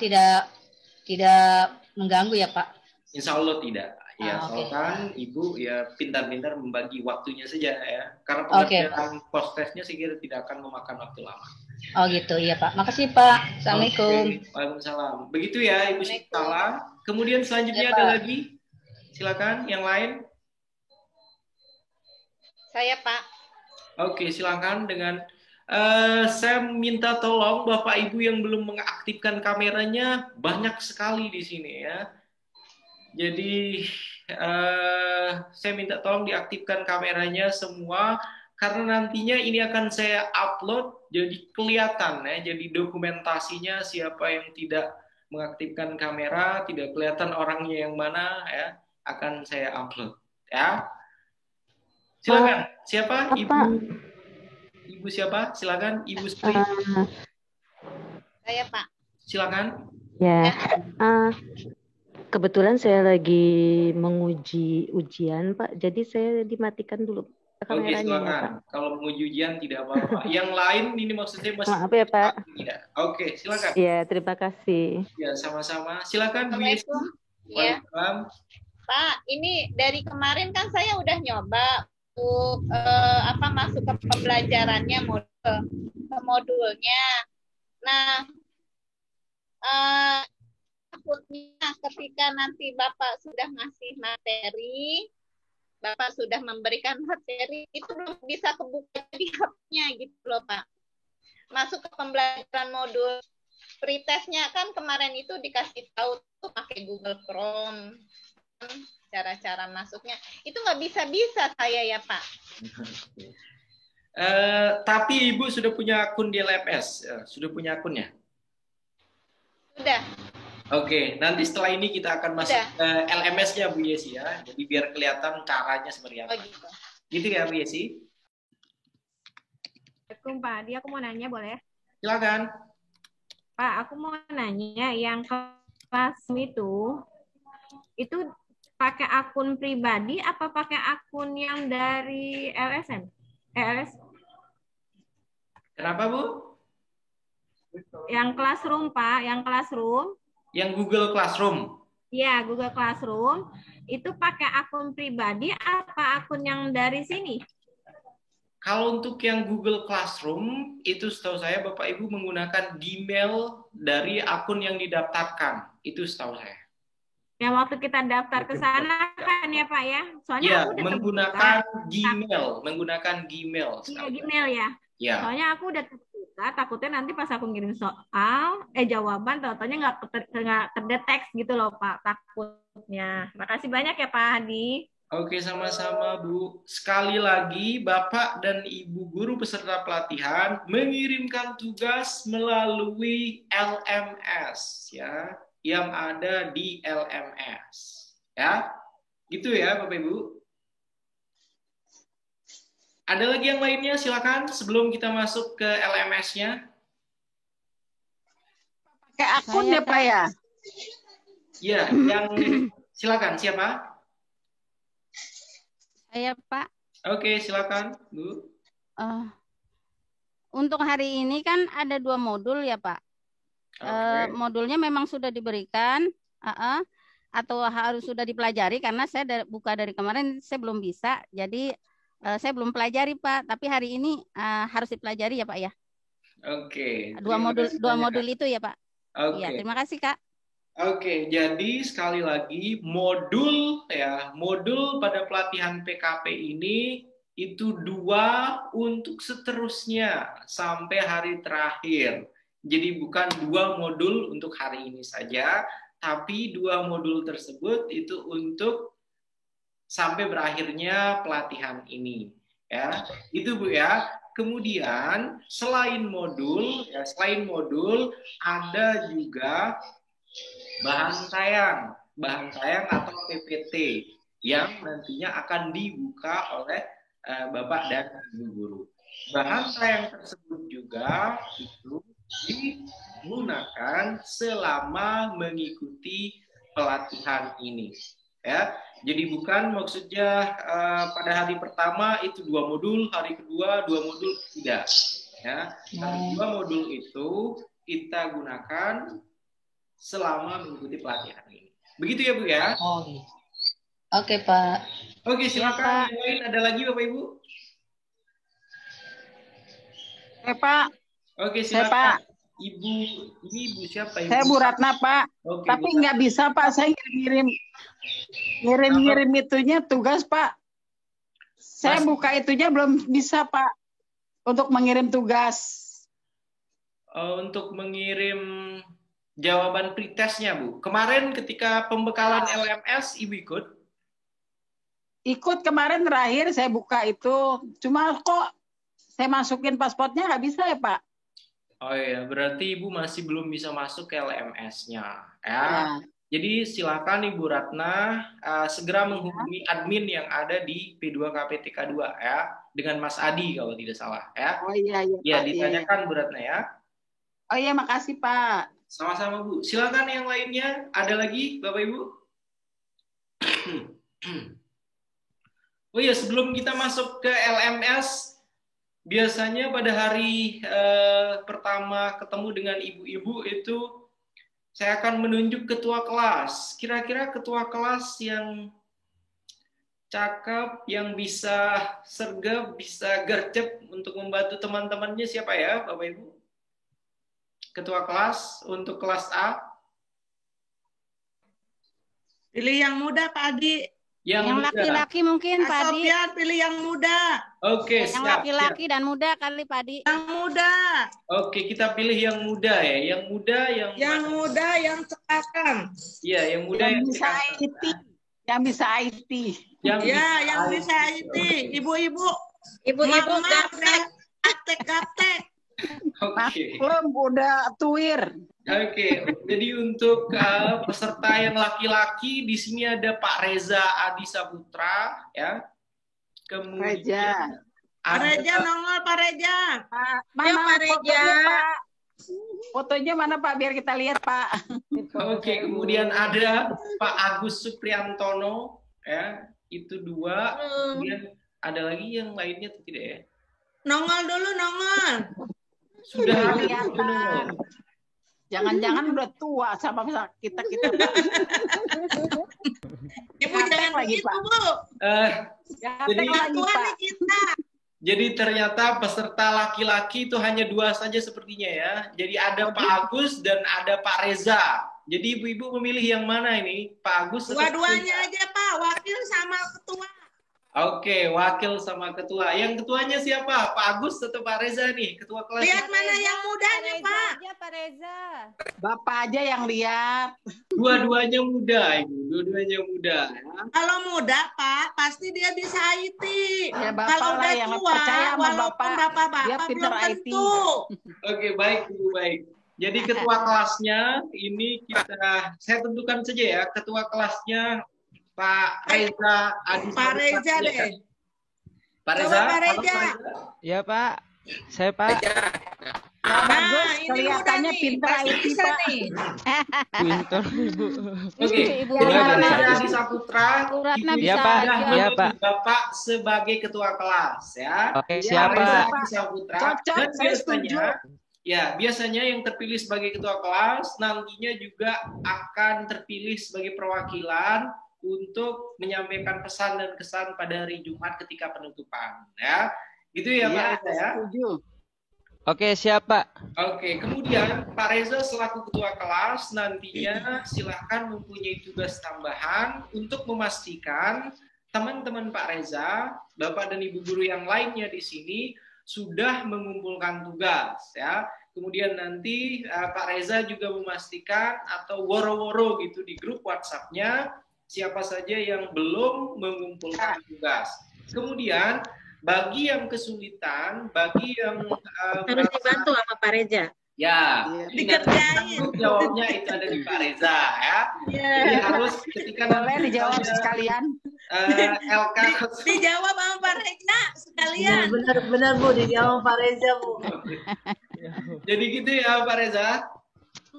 Speaker 14: tidak mengganggu ya Pak?
Speaker 3: Insya Allah tidak. Ya,
Speaker 14: Oke.
Speaker 3: soalkan Ibu ya pintar-pintar membagi waktunya saja ya. Karena
Speaker 14: Oke.
Speaker 3: pengerjaan postesnya saya kira tidak akan memakan waktu lama.
Speaker 14: Oh gitu, iya Pak. Makasih Pak. Assalamualaikum.
Speaker 3: Oke, waalaikumsalam. Begitu ya Ibu Sitala. Kemudian selanjutnya
Speaker 14: Ya,
Speaker 3: ada
Speaker 14: Pak.
Speaker 3: lagi. Silakan yang lain.
Speaker 4: Saya Pak.
Speaker 3: Oke, silakan dengan saya minta tolong Bapak Ibu yang belum mengaktifkan kameranya, banyak sekali di sini ya. Jadi saya minta tolong diaktifkan kameranya semua, karena nantinya ini akan saya upload jadi kelihatan ya, jadi dokumentasinya siapa yang tidak mengaktifkan kamera, tidak kelihatan orangnya yang mana ya, akan saya upload ya. Silakan. Siapa? Ibu siapa? Silakan Ibu Sri.
Speaker 4: Saya Pak.
Speaker 3: Silakan.
Speaker 15: Ya, kebetulan saya lagi menguji ujian, Pak. Jadi saya dimatikan dulu
Speaker 3: Oke,
Speaker 15: kameranya, ya,
Speaker 3: silakan.
Speaker 15: Pak.
Speaker 3: Kalau menguji ujian tidak apa-apa. Yang lain ini maksudnya masih
Speaker 15: Maaf ya, Pak.
Speaker 3: tidak. Oke, silakan.
Speaker 15: Ya, terima kasih.
Speaker 3: Ya, sama-sama. Silakan Bu Yesi.
Speaker 4: Assalamualaikum. Ya.
Speaker 3: Waalaikumsalam.
Speaker 4: Pak, ini dari kemarin kan saya udah nyoba untuk masuk ke pembelajarannya modulnya. Nah, takutnya ketika nanti Bapak sudah ngasih materi, Bapak sudah memberikan materi, itu belum bisa kebuka di HP-nya gitu loh Pak. Masuk ke pembelajaran modul pretestnya kan kemarin itu dikasih tahu tuh pakai Google Chrome. Cara-cara masuknya itu nggak bisa saya ya Pak.
Speaker 3: Tapi Ibu sudah punya akun di LMS, sudah punya akunnya?
Speaker 4: Sudah.
Speaker 3: Oke, nanti setelah ini kita akan masuk ke LMS-nya Bu Yesi ya, jadi biar kelihatan caranya seperti apa.
Speaker 4: Oh, gitu.
Speaker 3: Gitu ya Bu Yesi?
Speaker 12: Assalamualaikum Pak, dia aku mau nanya boleh?
Speaker 3: Silakan.
Speaker 12: Pak, aku mau nanya yang kelas itu pakai akun pribadi apa pakai akun yang dari LSM? LS?
Speaker 3: Kenapa Bu?
Speaker 12: Yang Classroom Pak, yang Classroom.
Speaker 3: Yang Google Classroom.
Speaker 12: Iya, Google Classroom. Itu pakai akun pribadi apa akun yang dari sini?
Speaker 3: Kalau untuk yang Google Classroom, itu setahu saya Bapak Ibu menggunakan Gmail dari akun yang didaftarkan. Itu setahu saya.
Speaker 12: Yang waktu kita daftar ke sana kan ya Pak ya? Soalnya
Speaker 3: Ya,
Speaker 12: aku udah
Speaker 3: menggunakan
Speaker 12: terbuka.
Speaker 3: Gmail. Menggunakan Gmail.
Speaker 12: Iya, Gmail ya.
Speaker 3: Ya.
Speaker 12: Soalnya aku udah terbuka, takutnya nanti pas aku ngirim soal, jawaban tautannya nggak terdeteksi gitu loh Pak, takutnya. Makasih banyak ya Pak Hadi.
Speaker 3: Oke, sama-sama Bu. Sekali lagi, Bapak dan Ibu guru peserta pelatihan mengirimkan tugas melalui LMS ya, yang ada di LMS. Ya, gitu ya Bapak Ibu. Ada lagi yang lainnya? Silakan sebelum kita masuk ke LMS-nya.
Speaker 16: Pakai akun ya Pak ya?
Speaker 3: Ya, yang silakan siapa?
Speaker 1: Saya Pak.
Speaker 3: Oke, silakan Bu.
Speaker 1: Untuk hari ini kan ada 2 modul ya Pak. Modulnya memang sudah diberikan, atau harus sudah dipelajari karena saya buka dari kemarin saya belum bisa, jadi saya belum pelajari Pak. Tapi hari ini harus dipelajari ya Pak ya.
Speaker 3: Oke.
Speaker 1: 2 modul itu ya Pak.
Speaker 3: Oke.
Speaker 1: Ya, terima kasih Kak.
Speaker 3: Oke, jadi sekali lagi modul pada pelatihan PKP ini itu 2 untuk seterusnya sampai hari terakhir. Jadi bukan 2 modul untuk hari ini saja, tapi 2 modul tersebut itu untuk sampai berakhirnya pelatihan ini. Ya, itu Bu ya. Kemudian selain modul ada juga bahan sayang atau PPT yang nantinya akan dibuka oleh Bapak dan Ibu guru. Bahan sayang tersebut juga itu digunakan selama mengikuti pelatihan ini. Ya, jadi bukan maksudnya pada hari pertama itu 2 modul, hari kedua 2 modul, tidak. Ya, 2 modul itu kita gunakan selama mengikuti pelatihan ini. Begitu ya Bu ya?
Speaker 14: Oke Pak.
Speaker 3: Oke, silakan. Yang lain ada lagi Bapak Ibu?
Speaker 16: Pak.
Speaker 3: Oke,
Speaker 16: silakan.
Speaker 3: Pak. Ibu, ini Ibu siapa? Ibu?
Speaker 16: Saya Bu Ratna, Pak.
Speaker 3: Oke,
Speaker 16: tapi
Speaker 3: Bu
Speaker 16: nggak bisa, Pak. Saya ngirim itunya tugas, Pak. Saya buka itunya belum bisa, Pak. Untuk mengirim tugas.
Speaker 3: Untuk mengirim jawaban pretestnya, Bu. Kemarin ketika pembekalan LMS, Ibu ikut?
Speaker 16: Ikut kemarin terakhir saya buka itu. Cuma kok saya masukin pasportnya nggak bisa ya, Pak?
Speaker 3: Oh iya, berarti Ibu masih belum bisa masuk ke LMS-nya. Ya. Jadi silakan Ibu Ratna segera menghubungi admin yang ada di P2KPTK 2 ya, dengan Mas Adi kalau tidak salah ya.
Speaker 16: Oh iya iya.
Speaker 3: Ya,
Speaker 16: Pak,
Speaker 3: ditanyakan
Speaker 16: iya.
Speaker 3: Bu Ratna ya.
Speaker 16: Oh iya, makasih Pak.
Speaker 3: Sama-sama Bu. Silakan yang lainnya. Ada lagi Bapak Ibu? Oh iya, sebelum kita masuk ke LMS, biasanya pada hari pertama ketemu dengan ibu-ibu itu saya akan menunjuk ketua kelas. Kira-kira ketua kelas yang cakep, yang bisa sergap, bisa gercep untuk membantu teman-temannya siapa ya Bapak Ibu? Ketua kelas untuk kelas A.
Speaker 17: Pilih yang muda Pak Adi.
Speaker 1: Yang laki-laki mungkin Pak Adi.
Speaker 17: Sofian pilih yang muda.
Speaker 3: Oke,
Speaker 1: yang laki-laki dan muda kali Pak Adi.
Speaker 17: Yang muda.
Speaker 3: Oke, kita pilih yang muda ya. Yang muda
Speaker 17: yang cekakan.
Speaker 3: Iya, yang muda yang
Speaker 16: bisa IT. Yang bisa IT.
Speaker 17: Yang bisa IT. Ibu-ibu gaptek.
Speaker 3: Oke.
Speaker 16: Maklum udah tuir.
Speaker 3: Oke, jadi untuk peserta yang laki-laki di sini ada Pak Reza Adi Saputra ya. Kemudian
Speaker 17: Pak Reza nongol Pak Reza.
Speaker 16: Mana
Speaker 17: Pak Reza?
Speaker 16: Fotonya mana Pak biar kita lihat Pak.
Speaker 3: Oke, kemudian ada Pak Agus Supriantono ya, itu 2. Kemudian ada lagi yang lainnya atau tidak ya?
Speaker 17: Nongol dulu nongol.
Speaker 3: Sudah
Speaker 16: kelihatan. Jangan-jangan udah tua sama kita Pak.
Speaker 17: Ibu jangan begitu Bu.
Speaker 3: Jadi ternyata peserta laki-laki itu hanya 2 saja sepertinya ya. Jadi ada Pak Agus dan ada Pak Reza. Jadi ibu-ibu memilih yang mana ini? Pak Agus?
Speaker 17: Dua-duanya aja Pak, wakil sama ketua.
Speaker 3: Oke, wakil sama ketua. Yang ketuanya siapa? Pak Agus atau Pak Reza nih? Ketua kelas.
Speaker 17: Lihat mana yang mudanya Pak.
Speaker 1: Pak Reza.
Speaker 16: Bapak aja yang lihat.
Speaker 3: Dua-duanya muda, Ibu. Dua-duanya muda.
Speaker 17: Kalau muda Pak, pasti dia bisa IT.
Speaker 16: Ya, Bapak
Speaker 17: kalau udah
Speaker 16: yang
Speaker 17: tua,
Speaker 16: percaya sama
Speaker 17: walaupun Bapak
Speaker 16: dia pinter
Speaker 17: belum
Speaker 16: IT.
Speaker 17: tentu.
Speaker 3: Oke, baik Ibu, baik. Jadi ketua kelasnya ini saya tentukan saja ya. Ketua kelasnya Pak Reza Adi.
Speaker 17: Pak Reza deh.
Speaker 3: Pak Reza.
Speaker 17: Pak Reza.
Speaker 18: Ya Pak, saya Pak.
Speaker 16: Bagus, kelihatannya pinter IT Pak.
Speaker 18: Pinter Ibu.
Speaker 3: Oke,
Speaker 1: Ibu
Speaker 3: Reza Adi Saputra.
Speaker 18: Iya Pak, iya Pak.
Speaker 3: Bapak sebagai ketua kelas ya.
Speaker 18: Oke, siapa?
Speaker 3: Adi Saputra. Dan biasanya yang terpilih sebagai ketua kelas nantinya juga akan terpilih sebagai perwakilan untuk menyampaikan pesan dan kesan pada hari Jumat ketika penutupan ya. Gitu ya Pak Reza ya.
Speaker 18: Oke, siapa?
Speaker 3: Oke, kemudian Pak Reza selaku ketua kelas nantinya silahkan mempunyai tugas tambahan untuk memastikan teman-teman Pak Reza, Bapak dan Ibu guru yang lainnya di sini sudah mengumpulkan tugas ya. Kemudian nanti Pak Reza juga memastikan atau woro-woro gitu di grup WhatsApp-nya siapa saja yang belum mengumpulkan tugas. Kemudian bagi yang kesulitan, bagi yang
Speaker 13: Harus dibantu sama Pak Reza.
Speaker 3: ya,
Speaker 17: Dikerjain.
Speaker 3: jawabnya itu ada di Pak Reza ya. Jadi harus ketika
Speaker 16: Boleh dijawab sekalian.
Speaker 3: LK
Speaker 17: Dijawab sama Pak Reza sekalian.
Speaker 19: Benar Bu, dijawab Pak Reza Bu.
Speaker 3: Jadi gitu ya Pak Reza.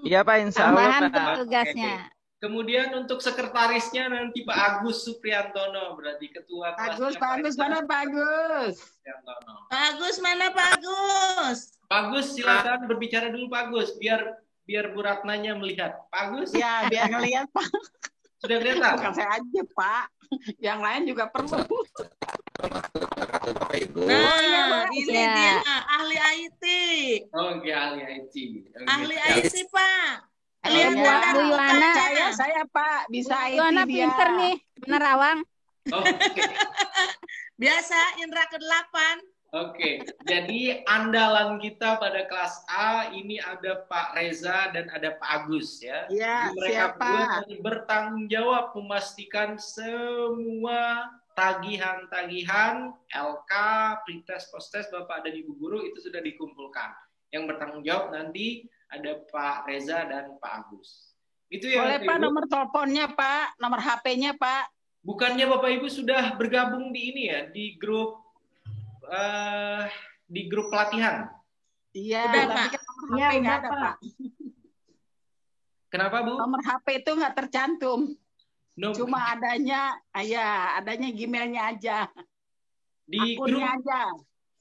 Speaker 18: Iya Pak, insya Allah
Speaker 1: Tambahan
Speaker 18: Pak.
Speaker 1: tugasnya.
Speaker 3: Kemudian untuk sekretarisnya nanti Pak Agus Supriantono, berarti ketua kelasnya
Speaker 16: Pak Agus mana Pak Agus?
Speaker 3: Supriantono.
Speaker 17: Pak Agus mana Pak Agus?
Speaker 3: Pak Agus silakan berbicara dulu Pak Agus, biar Bu Ratnanya melihat. Pak Agus?
Speaker 16: Ya, biar ngelihat Pak.
Speaker 3: Sudah kelihatan?
Speaker 16: Bukan saya aja Pak, yang lain juga perlu.
Speaker 17: Nah, ini
Speaker 1: Ya.
Speaker 17: dia ahli IT.
Speaker 3: Oke, ahli IT. Oke.
Speaker 17: Ahli IT, Pak.
Speaker 1: Lihat
Speaker 17: Kelihatan dari
Speaker 1: Bu Yuwana.
Speaker 17: mukanya.
Speaker 16: Saya Pak, bisa
Speaker 1: Bu
Speaker 16: IT
Speaker 1: Yuwana
Speaker 16: dia.
Speaker 1: pinter nih, menerawang.
Speaker 3: Oke.
Speaker 17: Biasa Indra ke-8.
Speaker 3: Oke, jadi andalan kita pada kelas A ini ada Pak Reza dan ada Pak Agus ya.
Speaker 16: Iya,
Speaker 3: Jadi mereka
Speaker 16: siapa?
Speaker 3: berdua nanti bertanggung jawab memastikan semua tagihan-tagihan LK, pretest, posttest Bapak dan Ibu guru itu sudah dikumpulkan. Yang bertanggung jawab nanti ada Pak Reza dan Pak Agus. Itu ya.
Speaker 16: Boleh Pak nomor teleponnya Pak, nomor HP-nya Pak.
Speaker 3: Bukannya Bapak Ibu sudah bergabung di ini ya, di grup pelatihan?
Speaker 16: Iya,
Speaker 17: Udah,
Speaker 16: tapi
Speaker 17: Pak.
Speaker 16: kan nomor
Speaker 6: Iya,
Speaker 16: HP nggak
Speaker 6: udah,
Speaker 16: ada
Speaker 6: Pak.
Speaker 16: Pak.
Speaker 3: Kenapa Bu?
Speaker 16: Nomor HP itu nggak tercantum.
Speaker 3: No,
Speaker 16: Cuma adanya Gmail-nya aja.
Speaker 3: di grup
Speaker 16: Akunnya aja.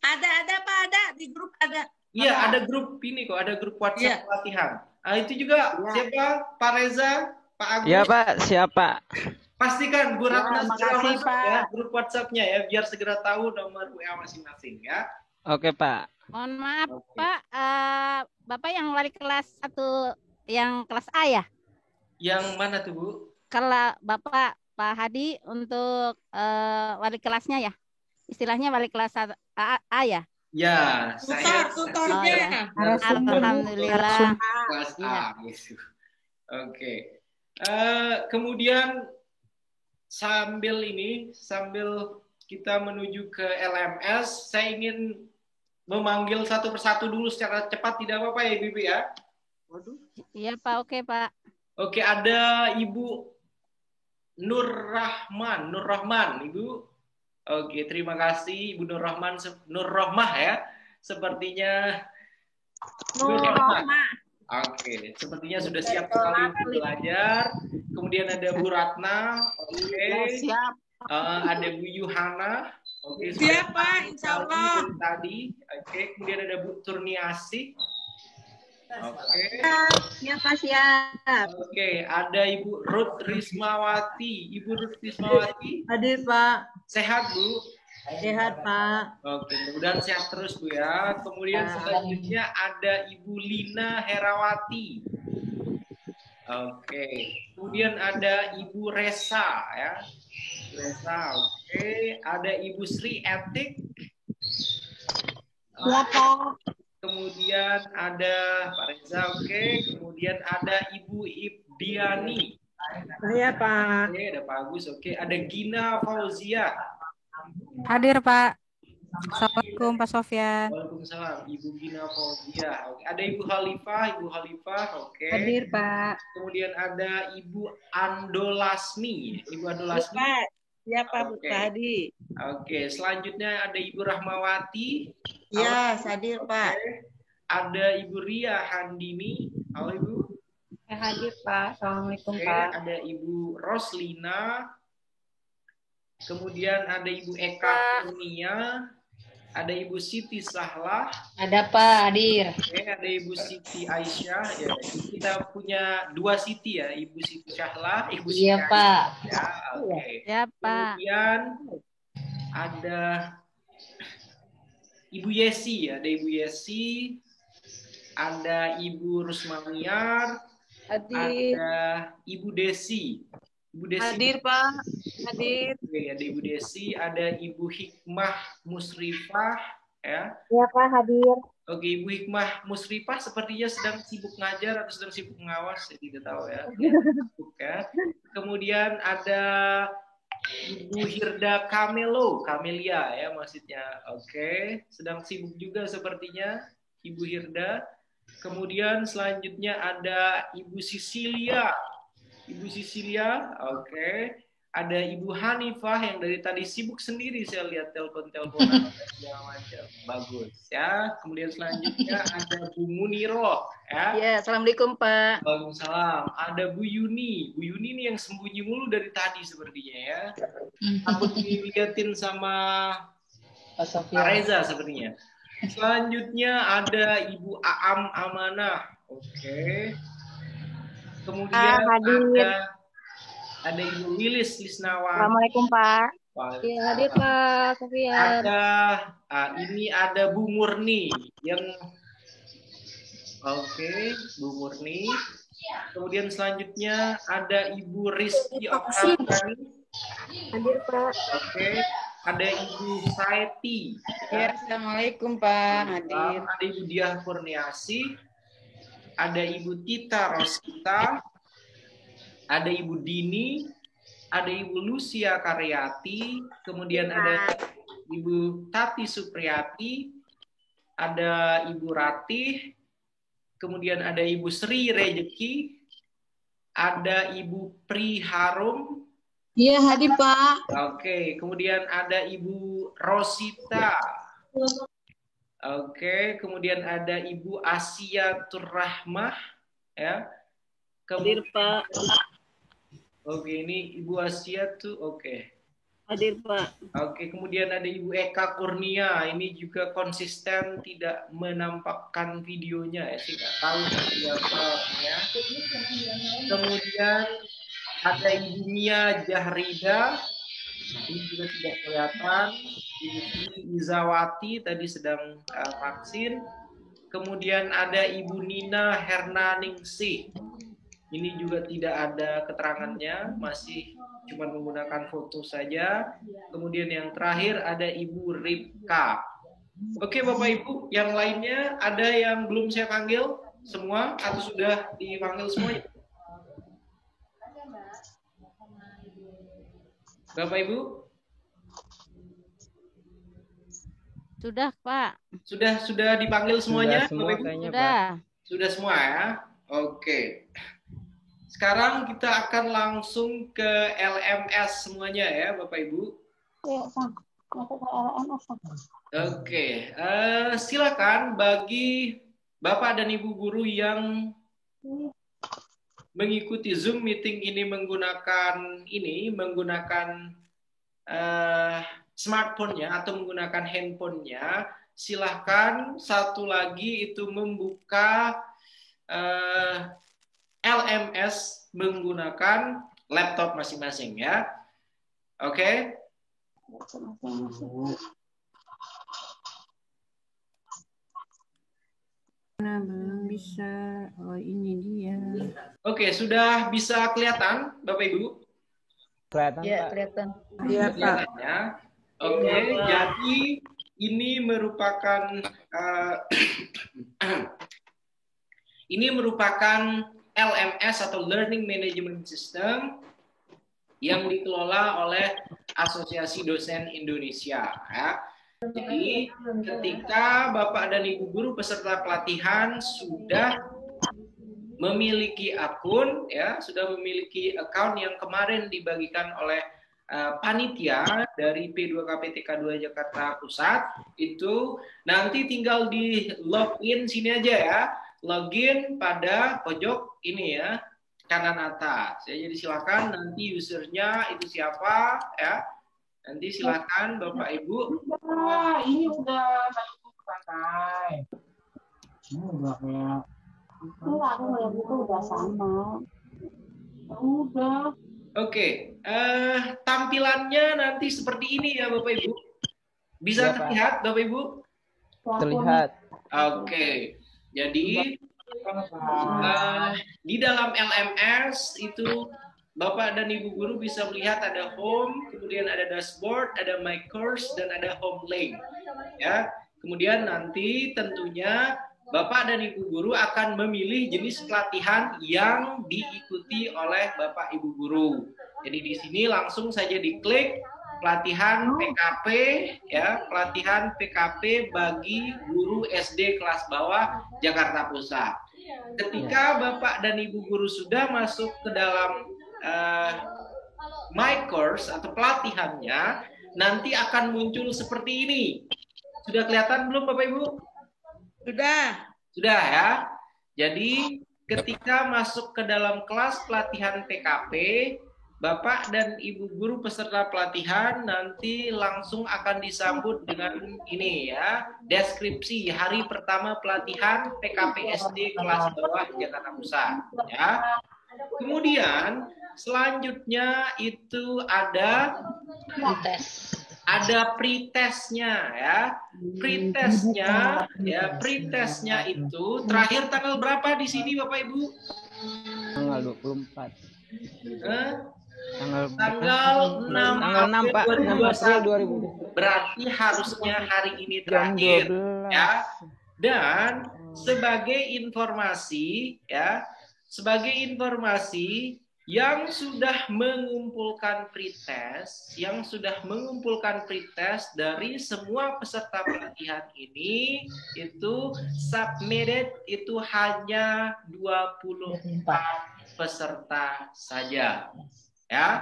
Speaker 17: Ada Pak, ada di grup ada.
Speaker 3: Iya, ada grup ini kok, ada grup WhatsApp
Speaker 17: Iya.
Speaker 3: pelatihan. Nah, itu juga
Speaker 16: Iya.
Speaker 3: siapa? Pak Reza, Pak Agus.
Speaker 18: Iya Pak, siapa?
Speaker 3: Pastikan Bu Ratna
Speaker 16: Ya,
Speaker 3: segera
Speaker 16: makasih,
Speaker 3: masuk
Speaker 16: Pak.
Speaker 3: ya grup WhatsApp-nya ya, biar segera tahu nomor WA masing-masing ya.
Speaker 18: Oke Pak.
Speaker 1: Mohon maaf
Speaker 3: Oke.
Speaker 1: Pak, Bapak yang wali kelas 1 yang kelas A ya?
Speaker 3: Yang mana tuh Bu?
Speaker 1: Kalau Bapak Pak Hadi untuk wali kelasnya ya? Istilahnya wali kelas A ya?
Speaker 3: Ya, saya
Speaker 17: Tutornya.
Speaker 1: Alhamdulillah.
Speaker 3: kelas
Speaker 1: Iya.
Speaker 3: A gitu. Oke. Kemudian sambil kita menuju ke LMS, saya ingin memanggil satu persatu dulu secara cepat, tidak apa-apa ya Ibu ya?
Speaker 1: Iya Pak, oke Pak.
Speaker 3: Oke, ada Ibu Nur Rahman, Ibu. Oke, terima kasih Ibu Nur Rohmah ya. Sepertinya Nur Rohmah. Oke, sepertinya sudah siap sekali untuk belajar. Kemudian ada Bu Ratna, oke.
Speaker 16: Ya, siap.
Speaker 3: Ada Bu Yuhana, oke.
Speaker 17: Siap,
Speaker 3: sudah
Speaker 17: Pak, insya Allah.
Speaker 3: Tadi, oke. Kemudian ada Bu Turniasi, oke.
Speaker 13: Ya Pak, siap.
Speaker 3: Oke, ada Ibu Ruth Rismawati. Ibu Ruth Rismawati,
Speaker 19: Hadir Pak.
Speaker 3: sehat Bu?
Speaker 19: Sehat Pak.
Speaker 3: Oke, mudah-mudahan sehat terus Bu ya. Kemudian selanjutnya ada Ibu Lina Herawati. Oke, kemudian ada Ibu Resa ya. Resa, oke. Ada Ibu Sri Etik.
Speaker 13: Ya Pak.
Speaker 3: Kemudian ada Pak Reza, oke. Kemudian ada Ibu Ibdiani.
Speaker 19: Saya Pak.
Speaker 3: Oke, ada Pak Agus, oke. Ada Gina Fauzia.
Speaker 20: Hadir Pak. Assalamualaikum Pak Sofyan.
Speaker 3: Waalaikumsalam, Ibu Gina Fauzia. Oke. Ada Ibu Halifah, oke.
Speaker 6: Hadir Pak.
Speaker 3: Kemudian ada Ibu Andolasmi. Ibu Andolasmi.
Speaker 17: Pak. Siapa Bu
Speaker 3: Oke.
Speaker 17: Hadi?
Speaker 3: Oke, selanjutnya ada Ibu Rahmawati.
Speaker 17: Ya, hadir Pak.
Speaker 3: Ada Ibu Ria Handini. Halo Ibu.
Speaker 6: Hadir Pak. Assalamualaikum
Speaker 3: Oke,
Speaker 6: Pak.
Speaker 3: ada Ibu Roslina. Kemudian ada Ibu Eka Kurnia. Ada Ibu Siti Sahlah.
Speaker 14: Ada Pak hadir.
Speaker 3: Oke, ada Ibu Siti Aisyah. Ya, kita punya 2 Siti ya, Ibu Siti Sahlah, Ibu Siti
Speaker 14: Iya Pak.
Speaker 3: Aisyah. Ya, oke.
Speaker 1: Ya Pak.
Speaker 3: Kemudian ada Ibu Yesi ya, ada Ibu Yesi, ada Ibu Rusmaniar,
Speaker 6: Hadir.
Speaker 3: ada Ibu Desi. Ibu Desi.
Speaker 19: Hadir, Pak. Hadir.
Speaker 3: Oke, ada Ibu Desi, ada Ibu Hikmah Musrifah, ya.
Speaker 21: Iya, Pak, hadir.
Speaker 3: Oke, Ibu Hikmah Musrifah sepertinya sedang sibuk ngajar atau sedang sibuk ngawas, saya tidak tahu ya. Sibuk, ya. Kemudian ada Ibu Hirda Kamelia ya maksudnya. Oke, sedang sibuk juga sepertinya Ibu Hirda. Kemudian selanjutnya ada Ibu Sisilia. Oke. Ada Ibu Hanifah yang dari tadi sibuk sendiri, saya lihat telepon-teleponan segala macam. Bagus ya. Kemudian selanjutnya ada Bu Muniro ya.
Speaker 10: Ya, assalamualaikum Pak.
Speaker 3: Waalaikumsalam. Ada Bu Yuni. Bu Yuni ini yang sembunyi mulu dari tadi sepertinya ya. Takut dilihatin sama Pak Reza sepertinya. Selanjutnya ada Ibu Aam Amanah. Oke. Kemudian ada Ibu Lilis Lisnawan.
Speaker 21: Assalamualaikum, Pak.
Speaker 3: Ya,
Speaker 21: hadir Pak Sofian.
Speaker 3: Ini ada Bu Murni yang Bu Murni. Kemudian selanjutnya ada Ibu Rizky Oktavani.
Speaker 21: Hadir Pak.
Speaker 3: Oke. Ada Ibu Saeti.
Speaker 17: Ya, assalamualaikum Pak. Hadir.
Speaker 3: Ada Ibu Diah Kurniasi. Ada Ibu Tita Rosita. Ada Ibu Dini, ada Ibu Lucia Karyati, kemudian ada Ibu Tati Supriyati, ada Ibu Ratih, kemudian ada Ibu Sri Rejeki, ada Ibu Pri Harum.
Speaker 17: Iya, hadir Pak.
Speaker 3: Oke, kemudian ada Ibu Rosita. Oke, kemudian ada Ibu Asia Turrahmah, ya.
Speaker 19: Hadir Pak.
Speaker 3: Oke, ini Ibu Asia tuh, oke.
Speaker 19: Hadir Pak.
Speaker 3: Oke, kemudian ada Ibu Eka Kurnia, ini juga konsisten tidak menampakkan videonya ya, sih nggak tahu siapa ya. Kemudian ada Ibu Mia Jahrida, ini juga tidak kelihatan. Ibu Izawati tadi sedang vaksin. Kemudian ada Ibu Nina Hernaningsih. Ini juga tidak ada keterangannya, masih cuma menggunakan foto saja. Kemudian yang terakhir ada Ibu Ripka. Oke Bapak Ibu, yang lainnya ada yang belum saya panggil semua atau sudah dipanggil semuanya? Bapak Ibu?
Speaker 1: Sudah Pak.
Speaker 3: Sudah dipanggil semuanya?
Speaker 18: Sudah semua
Speaker 3: Bapak Ibu?
Speaker 18: kayaknya
Speaker 1: Sudah.
Speaker 18: Pak.
Speaker 3: Sudah semua ya? Oke. Sekarang kita akan langsung ke LMS semuanya ya Bapak Ibu.
Speaker 21: Iya, Pak. Masuk ke LMS.
Speaker 3: Oke, silakan bagi Bapak dan Ibu guru yang mengikuti Zoom meeting ini menggunakan smartphone-nya atau menggunakan handphone-nya, silahkan satu lagi itu membuka LMS menggunakan laptop masing-masing ya. Oke.
Speaker 6: Nah, belum bisa. Oh, ini dia.
Speaker 3: Oke, sudah bisa kelihatan Bapak Ibu?
Speaker 18: Kelihatan
Speaker 10: Ya,
Speaker 18: Pak.
Speaker 10: kelihatan.
Speaker 6: Iya, Pak.
Speaker 3: Kelihatannya. Oke, jadi ini merupakan LMS atau Learning Management System yang dikelola oleh Asosiasi Dosen Indonesia. Ya. Jadi ketika Bapak dan Ibu guru peserta pelatihan sudah memiliki akun, ya, sudah memiliki account yang kemarin dibagikan oleh panitia dari P2KPTK 2 Jakarta Pusat, itu nanti tinggal di login sini aja ya. Login pada pojok ini ya, kanan atas. Ya, jadi silakan nanti usernya itu siapa ya. Nanti silakan Bapak Ibu.
Speaker 16: Ini udah masuk ke pantai. Ini udah kayak.
Speaker 21: Enggak, aku ngeliat itu udah sama.
Speaker 16: Udah.
Speaker 3: Oke, tampilannya nanti seperti ini ya Bapak Ibu. Bisa
Speaker 18: Ya, Pak.
Speaker 3: terlihat Bapak Ibu?
Speaker 18: Terlihat.
Speaker 3: Oke, jadi di dalam LMS itu Bapak dan Ibu guru bisa melihat ada home, kemudian ada dashboard, ada my course, dan ada home link. Ya, kemudian nanti tentunya Bapak dan Ibu guru akan memilih jenis pelatihan yang diikuti oleh Bapak Ibu guru. Jadi di sini langsung saja diklik pelatihan PKP, ya, pelatihan PKP bagi guru SD kelas bawah Jakarta Pusat. Ketika Bapak dan Ibu guru sudah masuk ke dalam my course atau pelatihannya, nanti akan muncul seperti ini. Sudah kelihatan belum Bapak Ibu? Sudah ya. Jadi ketika masuk ke dalam kelas pelatihan PKP, Bapak dan Ibu guru peserta pelatihan nanti langsung akan disambut dengan ini ya, deskripsi hari pertama pelatihan PKP SD kelas bawah Jakarta Pusat ya. Kemudian selanjutnya itu ada pretestnya ya. Pretestnya itu terakhir tanggal berapa di sini Bapak Ibu?
Speaker 18: Tanggal 24.
Speaker 3: Tanggal 6
Speaker 18: Pak, 6 April 2020.
Speaker 3: Berarti harusnya hari ini terakhir ya. Dan sebagai informasi ya, yang sudah mengumpulkan pretest, dari semua peserta pelatihan ini itu submitted itu hanya 24 peserta saja. Ya.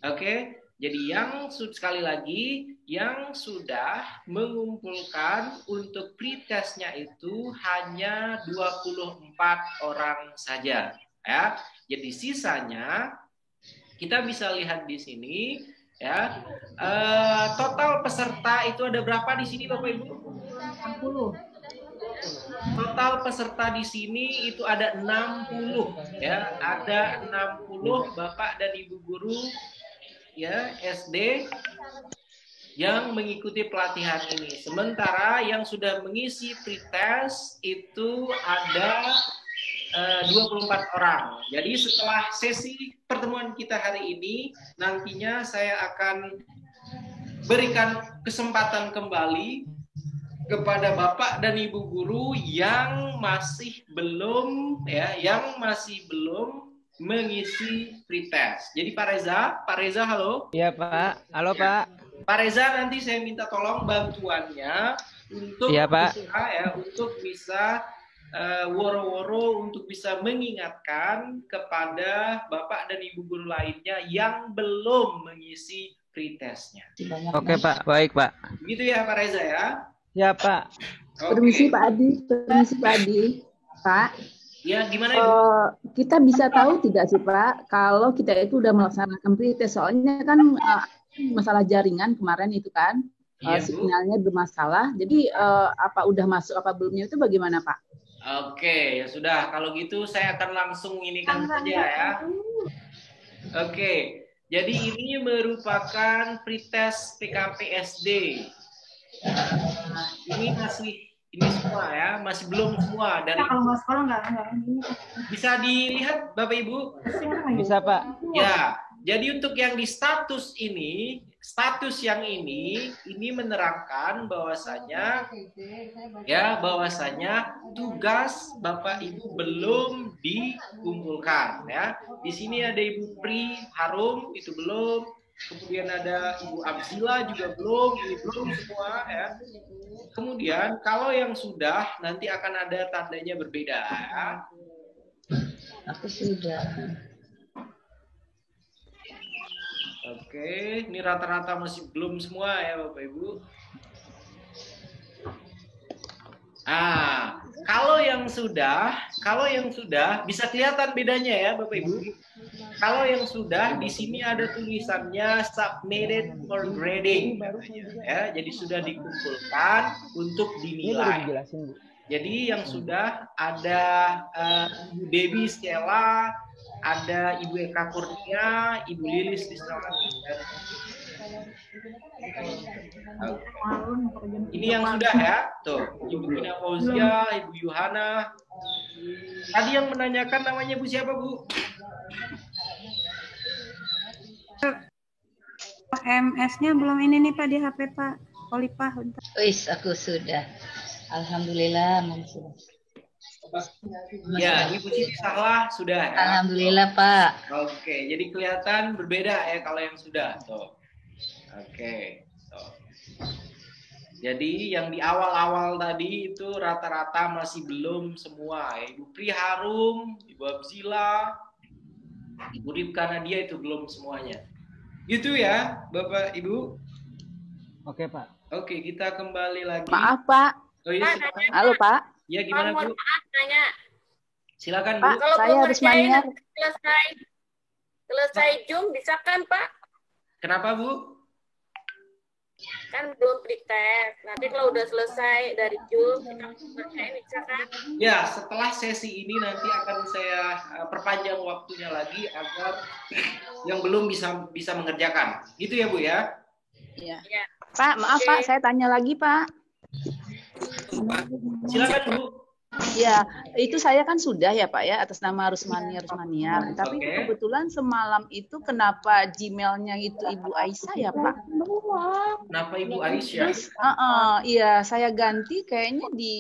Speaker 3: Oke. Jadi sekali lagi yang sudah mengumpulkan untuk pretestnya itu hanya 24 orang saja ya. Jadi sisanya kita bisa lihat di sini ya. Total peserta itu ada berapa di sini Bapak Ibu? 60. Total peserta di sini itu ada 60 ya. Ada 60 Bapak dan Ibu guru ya SD yang mengikuti pelatihan ini. Sementara yang sudah mengisi pretest itu ada 24 orang. Jadi setelah sesi pertemuan kita hari ini, nantinya saya akan berikan kesempatan kembali kepada Bapak dan Ibu guru yang masih belum mengisi pretest. Jadi Pak Reza halo.
Speaker 18: Iya Pak, halo Pak.
Speaker 3: Pak Reza nanti saya minta tolong bantuannya untuk bisa woro-woro untuk bisa mengingatkan kepada Bapak dan Ibu guru lainnya yang belum mengisi pretestnya.
Speaker 18: Oke Pak, baik Pak.
Speaker 3: Begitu ya Pak Reza ya?
Speaker 18: Ya Pak.
Speaker 7: Permisi Pak Adi. Pak.
Speaker 3: Ya, gimana Ibu?
Speaker 7: Kita bisa tahu tidak sih Pak, kalau kita itu udah melaksanakan pretest, soalnya kan masalah jaringan kemarin itu kan, sinyalnya bermasalah, jadi apa udah masuk apa belumnya itu bagaimana Pak?
Speaker 3: Oke, ya sudah, kalau gitu saya akan langsung inikan saja ya. Oke, jadi ini merupakan pretest PKP SD. Ini semua ya, masih belum semua dari.
Speaker 6: Kalau nggak sekolah nggak.
Speaker 3: Bisa dilihat Bapak Ibu?
Speaker 18: Bisa Pak.
Speaker 3: Ya, jadi untuk yang di status yang ini menerangkan bahwasanya tugas Bapak Ibu belum dikumpulkan ya. Di sini ada Ibu Pri Harum itu belum. Kemudian ada Ibu Abzila juga belum, ini belum semua ya. Kemudian kalau yang sudah nanti akan ada tandanya berbeda ya.
Speaker 14: Aku sudah.
Speaker 3: Oke, ini rata-rata masih belum semua ya Bapak Ibu. Kalau yang sudah bisa kelihatan bedanya ya Bapak Ibu. Kalau yang sudah di sini ada tulisannya submitted for grading ya, jadi sudah dikumpulkan untuk dinilai. Jadi yang sudah ada Ibu Debbie Stella, ada Ibu Eka Kurnia, Ibu Lilis Lisnawati. Ini yang sudah ya, tuh Ibu Gina Fauzia, Ibu Yuhana. Tadi yang menanyakan namanya Bu siapa Bu?
Speaker 6: MS-nya belum ini nih Pak di HP Pak. Polipah.
Speaker 14: Wis, aku sudah. Alhamdulillah, sudah.
Speaker 3: Ya, Ibu Siti Sahla sudah ya.
Speaker 14: Alhamdulillah Pak.
Speaker 3: Oke, jadi kelihatan berbeda ya kalau yang sudah. Tuh. Oke. Tuh. Jadi yang di awal-awal tadi itu rata-rata masih belum semua. Ibu Priharum, Ibu Abzila, Ibu Ripka Nadia itu belum semuanya. Gitu ya, Bapak Ibu.
Speaker 18: Oke Pak.
Speaker 3: Oke, kita kembali lagi.
Speaker 7: Maaf Pak.
Speaker 3: Oh, iya, silakan.
Speaker 7: Halo Pak.
Speaker 3: Ya, gimana Bu?
Speaker 9: Maaf nanya.
Speaker 3: Silakan Bu.
Speaker 7: Pak, saya harus maniar.
Speaker 9: Selesai Zoom bisa kan Pak?
Speaker 3: Kenapa Bu?
Speaker 9: Kan belum pretest. Nanti kalau udah selesai dari Zoom kita kerjain bisa kan?
Speaker 3: Ya, setelah sesi ini nanti akan saya perpanjang waktunya lagi agar yang belum bisa mengerjakan. Gitu ya Bu ya?
Speaker 7: Iya. Ya. Pak, maaf Pak, saya tanya lagi Pak.
Speaker 3: Silakan Bu.
Speaker 7: Ya, itu saya kan sudah ya Pak ya atas nama Rusmaniar. Tapi kebetulan semalam itu kenapa Gmail-nya itu Ibu Aisyah ya Pak?
Speaker 3: Kenapa Ibu Aisyah?
Speaker 7: Iya, saya ganti kayaknya di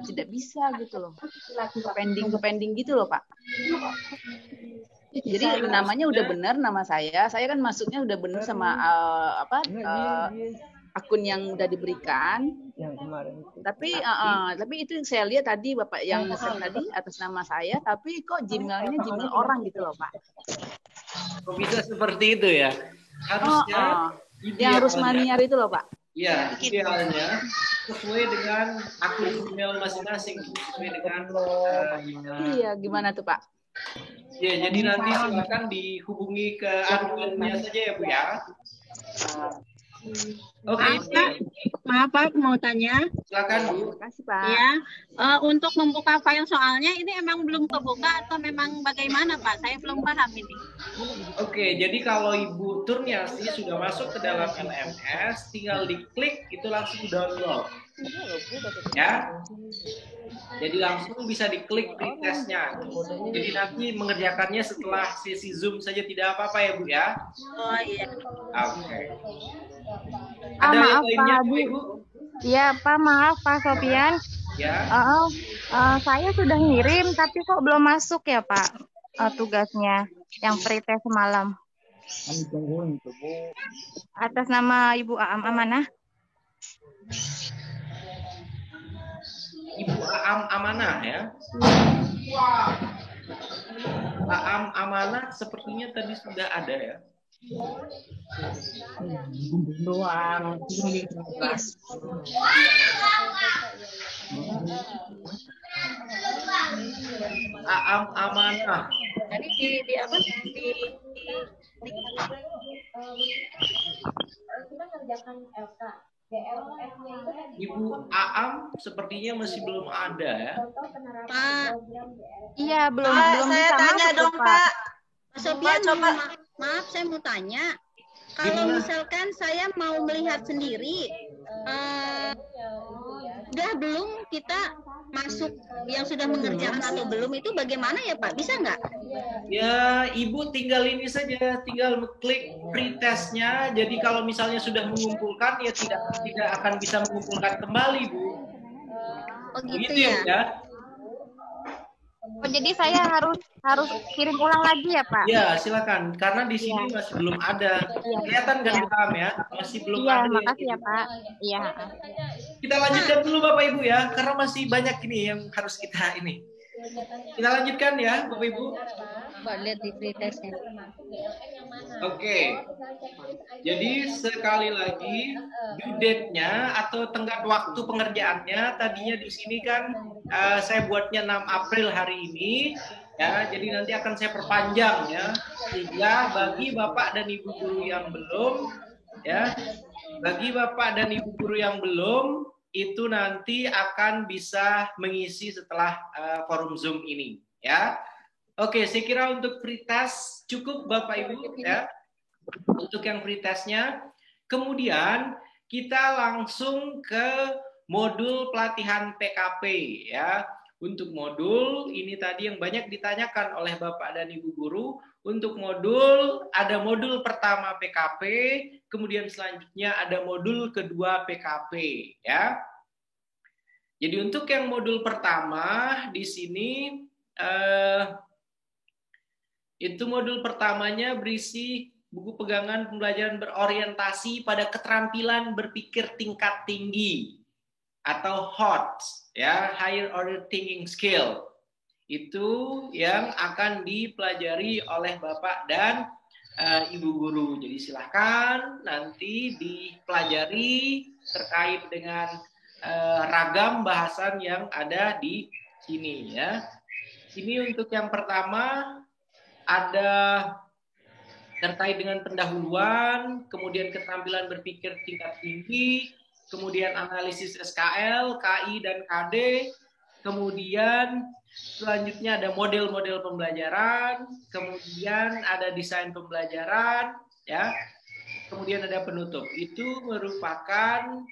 Speaker 7: tidak bisa gitu loh. Pending gitu loh Pak. Jadi namanya udah benar nama saya. Saya kan masuknya udah benar sama akun yang udah diberikan.
Speaker 18: Yang kemarin.
Speaker 7: Tapi itu saya lihat tadi Bapak yang nge-share tadi atas nama saya, tapi kok Gmail-nya Gmail orang gitu loh Pak.
Speaker 3: Kok bisa seperti itu ya? Harusnya
Speaker 7: yang Rusmaniar itu loh Pak.
Speaker 3: Iya, idealnya sesuai dengan akun email masing-masing, sesuai dengan
Speaker 7: Iya, gimana tuh Pak?
Speaker 3: Ya, jadi nanti silakan dihubungi ke adminnya saja ya Bu ya. Oke.
Speaker 13: Maaf Pak, mau tanya.
Speaker 3: Silakan Bu.
Speaker 7: Terima kasih Pak.
Speaker 13: Ya, untuk membuka file soalnya ini emang belum kebuka atau memang bagaimana Pak? Saya belum paham ini.
Speaker 3: Oke, jadi kalau Ibu Turniasi sudah masuk ke dalam LMS, tinggal diklik itu langsung download. Ya. Jadi langsung bisa diklik pretestnya. Jadi nanti mengerjakannya setelah sesi Zoom saja tidak apa-apa ya Bu ya.
Speaker 13: Oh iya.
Speaker 3: Oke.
Speaker 21: Maaf Pak Ibu. Iya Pak, maaf Pak Sofian.
Speaker 3: Ya.
Speaker 21: Saya sudah ngirim tapi kok belum masuk ya Pak tugasnya yang pretest semalam. Atas nama Ibu Aam Amanah.
Speaker 3: Ibu Aam Amanah ya. Aam Amanah sepertinya tadi sudah ada ya.
Speaker 8: Doang.
Speaker 3: Aam Amanah.
Speaker 9: Tadi di apa?
Speaker 21: Kita ngerjakan LK.
Speaker 3: Ibu Aam sepertinya masih belum ada ya.
Speaker 13: Pak.
Speaker 21: Iya, belum
Speaker 4: saya
Speaker 21: bisa
Speaker 4: tanya
Speaker 21: masuk,
Speaker 4: dong
Speaker 21: Pak.
Speaker 4: Pak.
Speaker 13: Pak Sofian,
Speaker 4: coba.
Speaker 13: maaf saya mau tanya. Kalau misalkan saya mau melihat sendiri, udah belum kita masuk yang sudah mengerjakan atau belum itu bagaimana ya Pak? Bisa nggak?
Speaker 3: Ya, Ibu tinggal ini saja, tinggal klik pretestnya. Jadi kalau misalnya sudah mengumpulkan, ya tidak akan bisa mengumpulkan kembali, Bu.
Speaker 21: Oh gitu
Speaker 3: Begitu
Speaker 21: ya? Oh, jadi saya harus kirim ulang lagi ya Pak?
Speaker 3: Ya, silakan. Karena di sini masih belum ada. Kelihatan kan Paham ya? Masih belum ada.
Speaker 21: Iya, makasih ya Pak. Iya.
Speaker 3: Kita lanjutkan dulu Bapak Ibu ya, karena masih banyak ini yang harus kita ini. Kita lanjutkan ya Bapak Ibu.
Speaker 14: Coba lihat di pretestnya.
Speaker 3: Oke. Jadi sekali lagi due date-nya atau tenggat waktu pengerjaannya tadinya di sini kan saya buatnya 6 April hari ini ya. Jadi nanti akan saya perpanjang ya. Sehingga bagi Bapak dan Ibu guru yang belum ya, bagi Bapak dan Ibu guru yang belum itu nanti akan bisa mengisi setelah forum Zoom ini ya. Oke, saya kira untuk pretest cukup Bapak Ibu ya. Untuk yang pretestnya, kemudian kita langsung ke modul pelatihan PKP ya. Untuk modul, ini tadi yang banyak ditanyakan oleh Bapak dan Ibu Guru. Untuk modul, ada modul pertama PKP, kemudian selanjutnya ada modul kedua PKP. Ya. Jadi untuk yang modul pertama, di sini, itu modul pertamanya berisi buku pegangan pembelajaran berorientasi pada keterampilan berpikir tingkat tinggi atau HOTS, ya, Higher Order Thinking Skill. Itu yang akan dipelajari oleh Bapak dan Ibu Guru. Jadi silahkan nanti dipelajari terkait dengan ragam bahasan yang ada di sini, ya. Ini untuk yang pertama ada terkait dengan pendahuluan, kemudian keterampilan berpikir tingkat tinggi, kemudian analisis SKL, KI, dan KD, kemudian selanjutnya ada model-model pembelajaran, kemudian ada desain pembelajaran, ya, kemudian ada penutup. Itu merupakan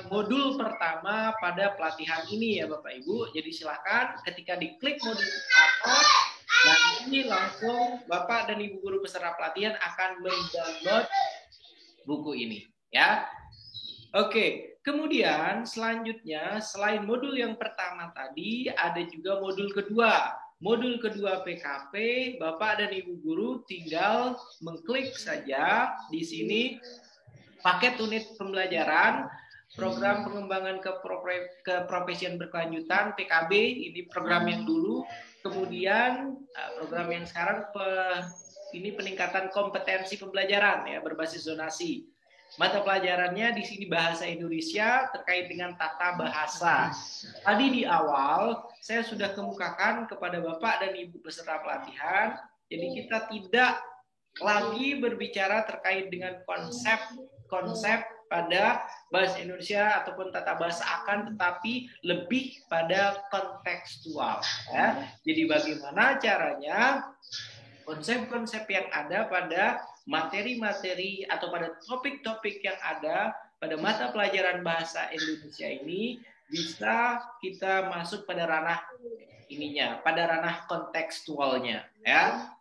Speaker 3: modul pertama pada pelatihan ini, ya Bapak Ibu. Jadi silakan ketika diklik modul pertama, nanti langsung Bapak dan Ibu Guru peserta pelatihan akan mendownload buku ini, ya. Oke, kemudian selanjutnya selain modul yang pertama tadi ada juga modul kedua. Modul kedua PKP, Bapak dan Ibu Guru tinggal mengklik saja di sini paket unit pembelajaran program pengembangan keprofesian berkelanjutan PKB, ini program yang dulu. Kemudian program yang sekarang ini peningkatan kompetensi pembelajaran, ya, berbasis zonasi. Mata pelajarannya di sini bahasa Indonesia terkait dengan tata bahasa. Tadi di awal saya sudah kemukakan kepada Bapak dan Ibu peserta pelatihan. Jadi kita tidak lagi berbicara terkait dengan konsep pada bahasa Indonesia ataupun tata bahasa akan, tetapi lebih pada kontekstual. Ya. Jadi bagaimana caranya konsep-konsep yang ada pada materi-materi atau pada topik-topik yang ada pada mata pelajaran bahasa Indonesia ini bisa kita masuk pada ranah ininya, pada ranah kontekstualnya. Ya.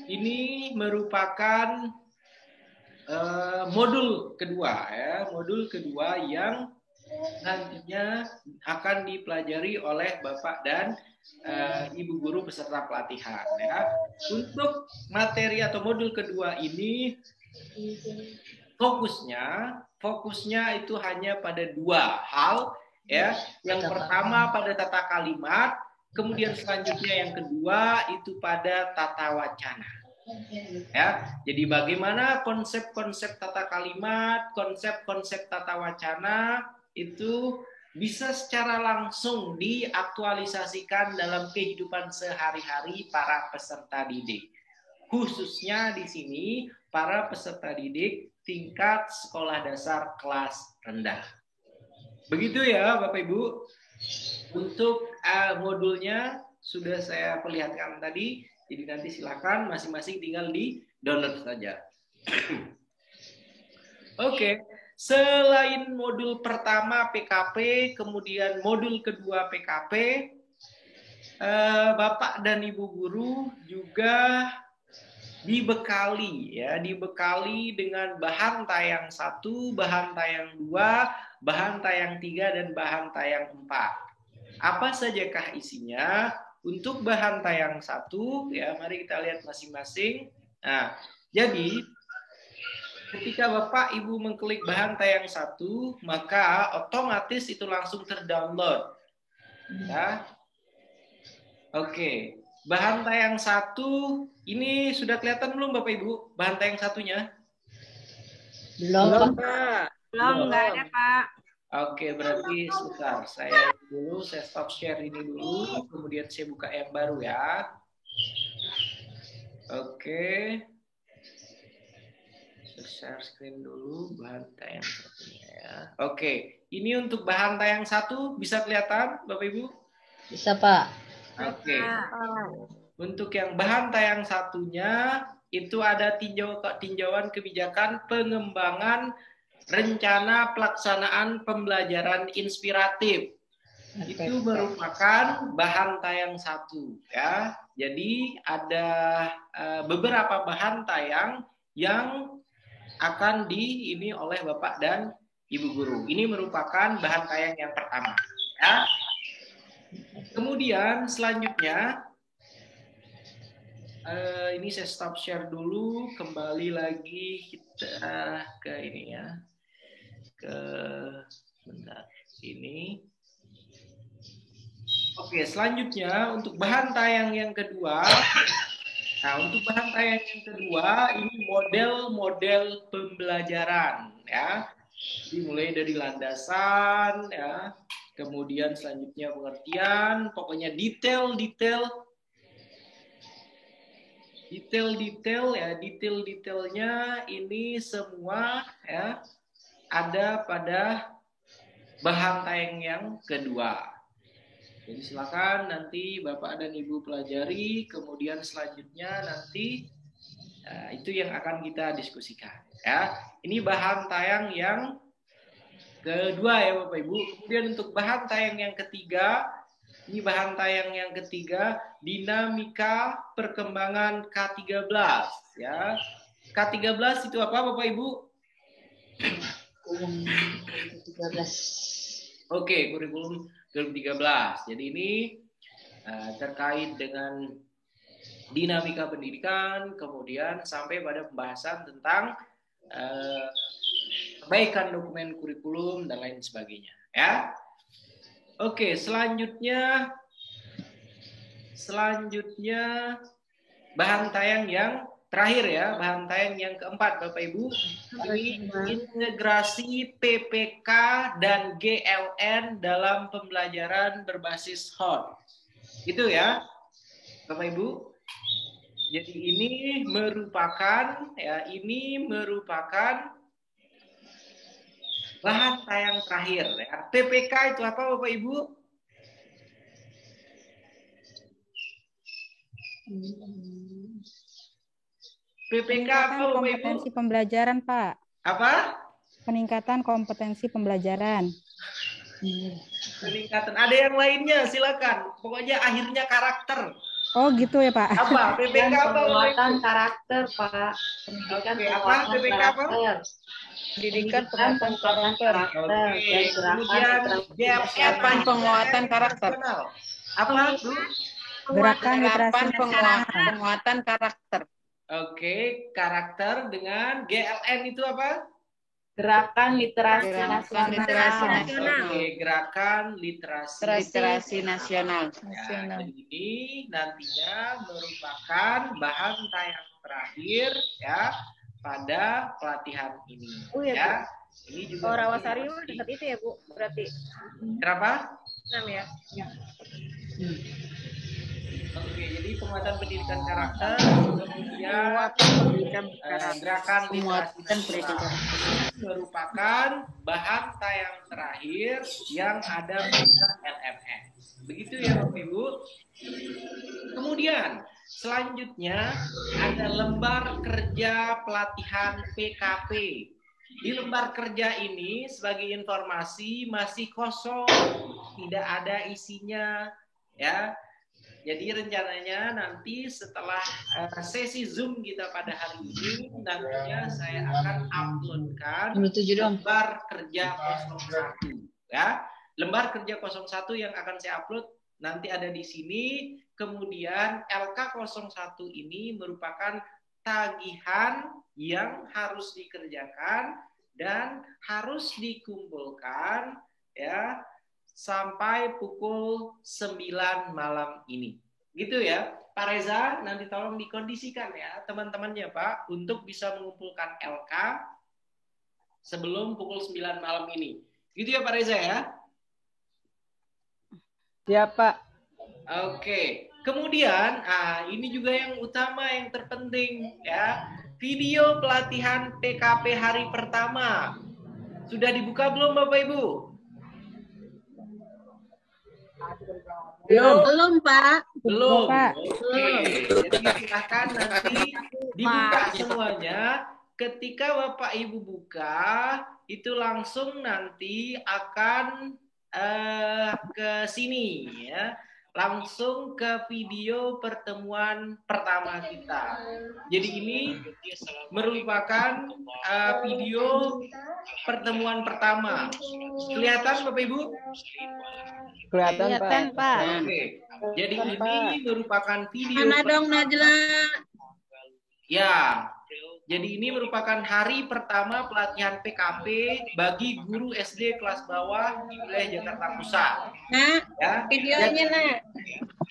Speaker 3: Ini merupakan modul kedua, ya, modul kedua yang nantinya akan dipelajari oleh Bapak dan Ibu Guru peserta pelatihan. Ya. Untuk materi atau modul kedua ini fokusnya itu hanya pada dua hal, ya. Yang pertama pada tata kalimat, kemudian selanjutnya yang kedua itu pada tata wacana. Ya, jadi bagaimana konsep-konsep tata kalimat, konsep-konsep tata wacana itu bisa secara langsung diaktualisasikan dalam kehidupan sehari-hari para peserta didik. Khususnya di sini para peserta didik tingkat sekolah dasar kelas rendah. Begitu ya Bapak Ibu. Untuk modulnya sudah saya perlihatkan tadi. Jadi nanti silakan masing-masing tinggal di download saja. Oke, selain modul pertama PKP, kemudian modul kedua PKP, Bapak dan Ibu Guru juga dibekali dengan bahan tayang 1, bahan tayang 2, bahan tayang 3, dan bahan tayang 4. Apa sajakah isinya? Untuk bahan tayang 1, ya, mari kita lihat masing-masing. Nah, jadi ketika Bapak Ibu mengklik bahan tayang 1, maka otomatis itu langsung terdownload. Ya. Oke, bahan tayang 1 ini sudah kelihatan belum Bapak Ibu? Bahan tayang satunya?
Speaker 21: Belum, Pak.
Speaker 12: Belum, nggak ada, Pak.
Speaker 3: Oke, berarti sebentar. Saya stop share ini dulu, kemudian saya buka yang baru ya. Oke. Share screen dulu bahan tayang satunya ya. Oke, ini untuk bahan tayang 1 bisa kelihatan Bapak Ibu?
Speaker 14: Bisa, Pak.
Speaker 3: Oke. Untuk yang bahan tayang satunya itu ada tinjauan kebijakan pengembangan rencana pelaksanaan pembelajaran inspiratif. itu merupakan bahan tayang 1 ya. Jadi ada beberapa bahan tayang yang akan ini oleh Bapak dan Ibu guru. Ini merupakan bahan tayang yang pertama ya. Kemudian selanjutnya ini saya stop share dulu, kembali lagi kita ke ini ya. Bentar, ini. Oke, selanjutnya untuk bahan tayang yang kedua. Nah, untuk bahan tayang yang kedua ini model-model pembelajaran ya. Dimulai dari landasan ya. Kemudian selanjutnya pengertian, pokoknya detailnya ini semua ya ada pada bahan tayang yang kedua. Jadi silakan nanti Bapak dan Ibu pelajari, kemudian selanjutnya nanti itu yang akan kita diskusikan ya. Ini bahan tayang yang kedua ya Bapak Ibu. Kemudian untuk bahan tayang yang ketiga, ini bahan tayang yang ketiga, dinamika perkembangan K13 ya. K13 itu apa Bapak Ibu? Oke, kurikulum 2013. Jadi ini terkait dengan dinamika pendidikan, kemudian sampai pada pembahasan tentang perbaikan dokumen kurikulum dan lain sebagainya ya. Oke, selanjutnya bahan tayang yang terakhir ya, bahan tayang yang keempat Bapak Ibu, ini integrasi PPK dan GLN dalam pembelajaran berbasis HOT. Itu ya Bapak Ibu. Jadi ini merupakan bahan tayang terakhir ya. PPK itu apa Bapak Ibu? PPK apa Bapak Ibu?
Speaker 20: Kompetensi pembelajaran, Pak.
Speaker 3: Apa?
Speaker 20: Peningkatan kompetensi pembelajaran.
Speaker 3: Peningkatan. Ada yang lainnya, silakan. Pokoknya akhirnya karakter.
Speaker 20: Oh gitu ya Pak.
Speaker 3: Apa? PPK apa?
Speaker 14: Penguatan karakter, Pak. Pendidikan
Speaker 3: apa? PPK apa?
Speaker 14: Pendidikan penguatan karakter.
Speaker 3: Kemudian GLN
Speaker 16: penguatan karakter.
Speaker 3: Apa?
Speaker 20: Gerakan literasi
Speaker 16: penguatan karakter.
Speaker 3: Oke, karakter dengan GLN itu apa?
Speaker 14: Gerakan literasi nasional.
Speaker 3: Oke, gerakan literasi nasional. Ya, jadi ini nantinya merupakan bahan tayang terakhir ya pada pelatihan ini.
Speaker 12: Oh ya,
Speaker 3: ya. Ini juga
Speaker 12: Rawasari dekat itu ya Bu, berarti.
Speaker 3: Kenapa?
Speaker 12: 6 ya.
Speaker 3: Oke, jadi penguatan pendidikan karakter, kemudian gerakan literasi merupakan bahan tayang terakhir yang ada pada LMS. Begitu ya Bapak Ibu. Kemudian selanjutnya ada lembar kerja pelatihan PKP. Di lembar kerja ini sebagai informasi masih kosong, tidak ada isinya ya. Jadi rencananya nanti setelah sesi Zoom kita pada hari ini, nantinya saya akan uploadkan lembar kerja 01 ya. Lembar kerja 01 yang akan saya upload nanti ada di sini. Kemudian LK01 ini merupakan tagihan yang harus dikerjakan dan harus dikumpulkan ya sampai pukul 9 malam ini. Gitu ya. Pak Reza, nanti tolong dikondisikan ya teman-temannya Pak untuk bisa mengumpulkan LK sebelum pukul 9 malam ini. Gitu ya Pak Reza ya?
Speaker 18: Siap Pak.
Speaker 3: Oke. Kemudian, ini juga yang utama, yang terpenting ya. Video pelatihan PKP hari pertama. Sudah dibuka belum Bapak Ibu?
Speaker 16: Belum Pak.
Speaker 3: Belum. Oke. Jadi silakan nanti dibuka semuanya. Ketika Bapak Ibu buka, itu langsung nanti akan ke sini ya. Langsung ke video pertemuan pertama kita. Jadi ini merupakan video pertemuan pertama. Kelihatan Bapak Ibu?
Speaker 18: Kelihatan Pak.
Speaker 3: Oke. Jadi ini merupakan video.
Speaker 13: Mana dong Najla?
Speaker 3: Ya. Jadi ini merupakan hari pertama pelatihan PKP bagi guru SD kelas bawah di wilayah Jakarta Pusat.
Speaker 13: Nah,
Speaker 3: ya.
Speaker 13: videonya Nak.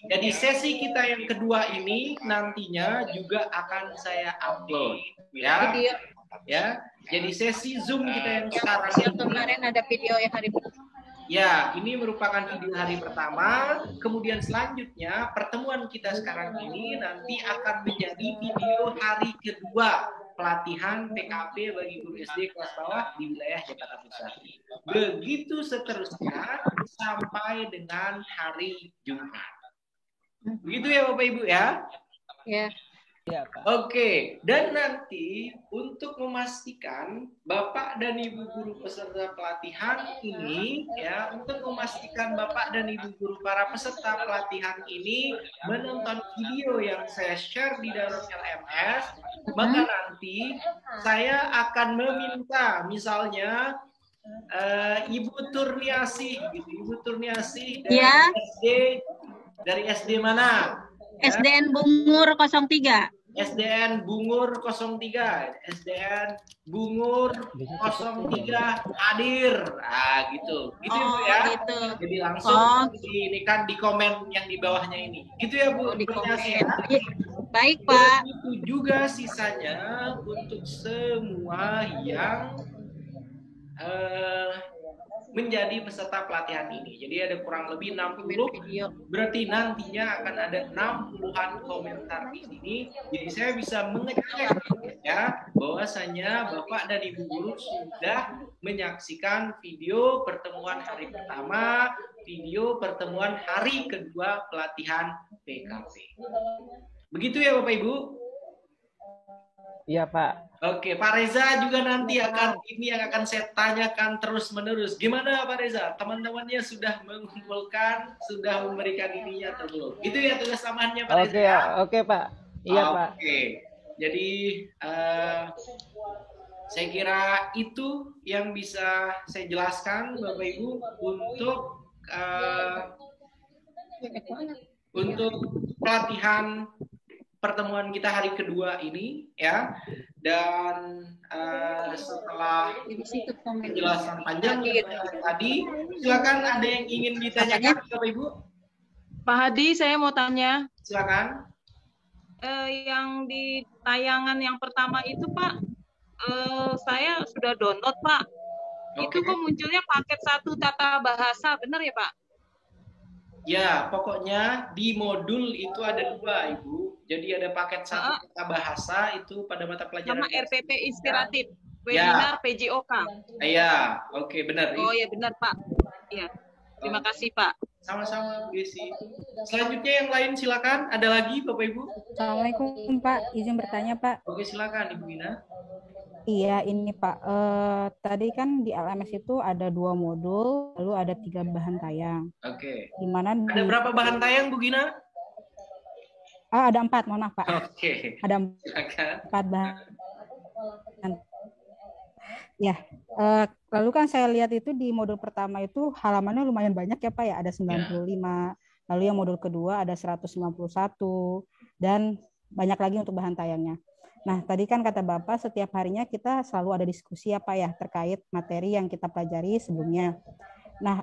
Speaker 3: Jadi sesi kita yang kedua ini nantinya juga akan saya upload, ya.
Speaker 13: Video.
Speaker 3: Ya. Jadi sesi Zoom kita yang sekarang
Speaker 13: Yang kemarin ada video yang hari pertama.
Speaker 3: ya, ini merupakan video hari pertama. Kemudian selanjutnya pertemuan kita sekarang ini nanti akan menjadi video hari kedua pelatihan PKP bagi guru SD kelas bawah di wilayah Jakarta Pusat. Begitu seterusnya sampai dengan hari Jumat. Begitu ya Bapak Ibu ya?
Speaker 13: Ya.
Speaker 18: Iya, Pak.
Speaker 3: Oke, dan nanti untuk memastikan Bapak dan Ibu guru peserta pelatihan ini ya, untuk memastikan Bapak dan Ibu guru para peserta pelatihan ini menonton video yang saya share di dalam LMS, maka nanti saya akan meminta misalnya Ibu Turniasi gitu, Ibu Turniasi dari
Speaker 13: Ya.
Speaker 3: dari SD mana?
Speaker 13: SDN Bungur 03.
Speaker 3: SDN Bungur 03, SDN Bungur 03 hadir. Ah gitu. Gitu ya, Bu ya.
Speaker 13: Gitu.
Speaker 3: Jadi langsung ini kan di komen yang di bawahnya ini. Gitu ya Bu.
Speaker 13: Di komen.
Speaker 3: Ya.
Speaker 13: Baik, Pak.
Speaker 3: Itu juga sisanya untuk semua yang menjadi peserta pelatihan ini. Jadi ada kurang lebih 60 video. Berarti nantinya akan ada 60-an komentar di sini. Jadi saya bisa mengecek ya bahwasanya Bapak dan Ibu guru sudah menyaksikan video pertemuan hari pertama, video pertemuan hari kedua pelatihan PKP. Begitu ya Bapak Ibu?
Speaker 18: Iya Pak.
Speaker 3: Oke, Pak Reza juga nanti akan ini yang akan saya tanyakan terus menerus. Gimana Pak Reza? Teman-temannya sudah mengumpulkan, sudah memberikan ininya atau belum? Itu ya tugas tambahannya Pak Reza.
Speaker 18: Oke Pak. Iya Pak.
Speaker 3: Oke, jadi saya kira itu yang bisa saya jelaskan Bapak Ibu untuk pelatihan pertemuan kita hari kedua ini ya, dan setelah penjelasan panjang tadi, silakan ada yang ingin ditanyakan Bapak Ibu?
Speaker 19: Pak Hadi, saya mau tanya.
Speaker 3: Silakan.
Speaker 19: Yang di tayangan yang pertama itu Pak, saya sudah download Pak. Itu kok munculnya paket 1 tata bahasa, benar ya Pak?
Speaker 3: Ya, pokoknya di modul itu ada 2 Ibu. Jadi ada paket 1 tata bahasa itu pada mata pelajaran.
Speaker 19: Sama RPP inspiratif, webinar ya. PJOK.
Speaker 3: Iya, oke benar.
Speaker 19: Oh ya benar Pak. Iya. Terima kasih Pak.
Speaker 3: Sama-sama Bu Desi. Selanjutnya yang lain silakan. Ada lagi Bapak Ibu?
Speaker 20: Assalamualaikum Pak. Izin bertanya Pak.
Speaker 3: Oke silakan Ibu Gina.
Speaker 20: Iya ini Pak. Tadi kan di LMS itu ada 2 modul, lalu ada 3 bahan tayang.
Speaker 3: Oke.
Speaker 20: Dimana
Speaker 3: ada berapa bahan tayang Bu Gina?
Speaker 20: Ada 4, mohon maaf Pak.
Speaker 3: Oke.
Speaker 20: Ada
Speaker 3: silakan.
Speaker 20: 4 bahan. Ya, lalu kan saya lihat itu di modul pertama itu halamannya lumayan banyak ya Pak ya, ada 95. Lalu yang modul kedua ada 151 dan banyak lagi untuk bahan tayangnya. Nah, tadi kan kata Bapak setiap harinya kita selalu ada diskusi ya Pak ya terkait materi yang kita pelajari sebelumnya. Nah,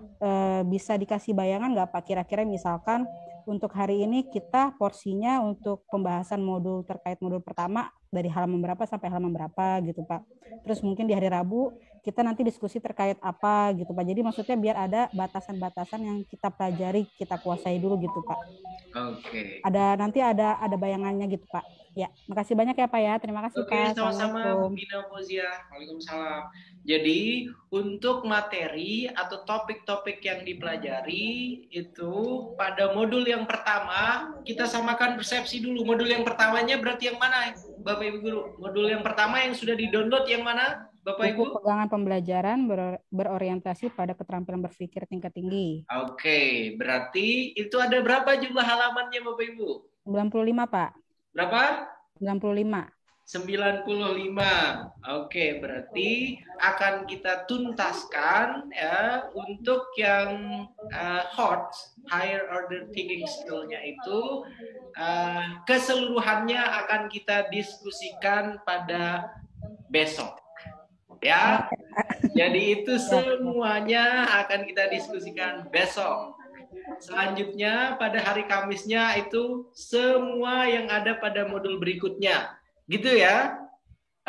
Speaker 20: bisa dikasih bayangan nggak Pak kira-kira misalkan untuk hari ini kita porsinya untuk pembahasan modul terkait modul pertama dari halaman berapa sampai halaman berapa gitu Pak. Terus mungkin di hari Rabu kita nanti diskusi terkait apa gitu Pak. Jadi maksudnya biar ada batasan-batasan yang kita pelajari, kita kuasai dulu gitu Pak.
Speaker 3: Oke.
Speaker 20: Nanti ada bayangannya gitu Pak. Ya, makasih banyak ya Pak ya. Terima kasih Pak.
Speaker 3: Sama-sama Bu Gina Fauzia. Waalaikumsalam. Jadi untuk materi atau topik-topik yang dipelajari itu pada modul yang pertama kita samakan persepsi dulu. Modul yang pertamanya berarti yang mana Bapak Ibu Guru? Modul yang pertama yang sudah di-download yang mana Bapak
Speaker 20: Buku
Speaker 3: Ibu?
Speaker 20: pegangan pembelajaran berorientasi pada keterampilan berpikir tingkat tinggi.
Speaker 3: Oke, berarti itu ada berapa jumlah halamannya Bapak Ibu?
Speaker 20: 95, Pak.
Speaker 3: Berapa?
Speaker 20: 95.
Speaker 3: 95. Oke, berarti akan kita tuntaskan ya untuk yang hot higher order thinking skill-nya itu keseluruhannya akan kita diskusikan pada besok. Ya. Jadi itu semuanya akan kita diskusikan besok. Selanjutnya pada hari Kamisnya itu semua yang ada pada modul berikutnya. Gitu ya.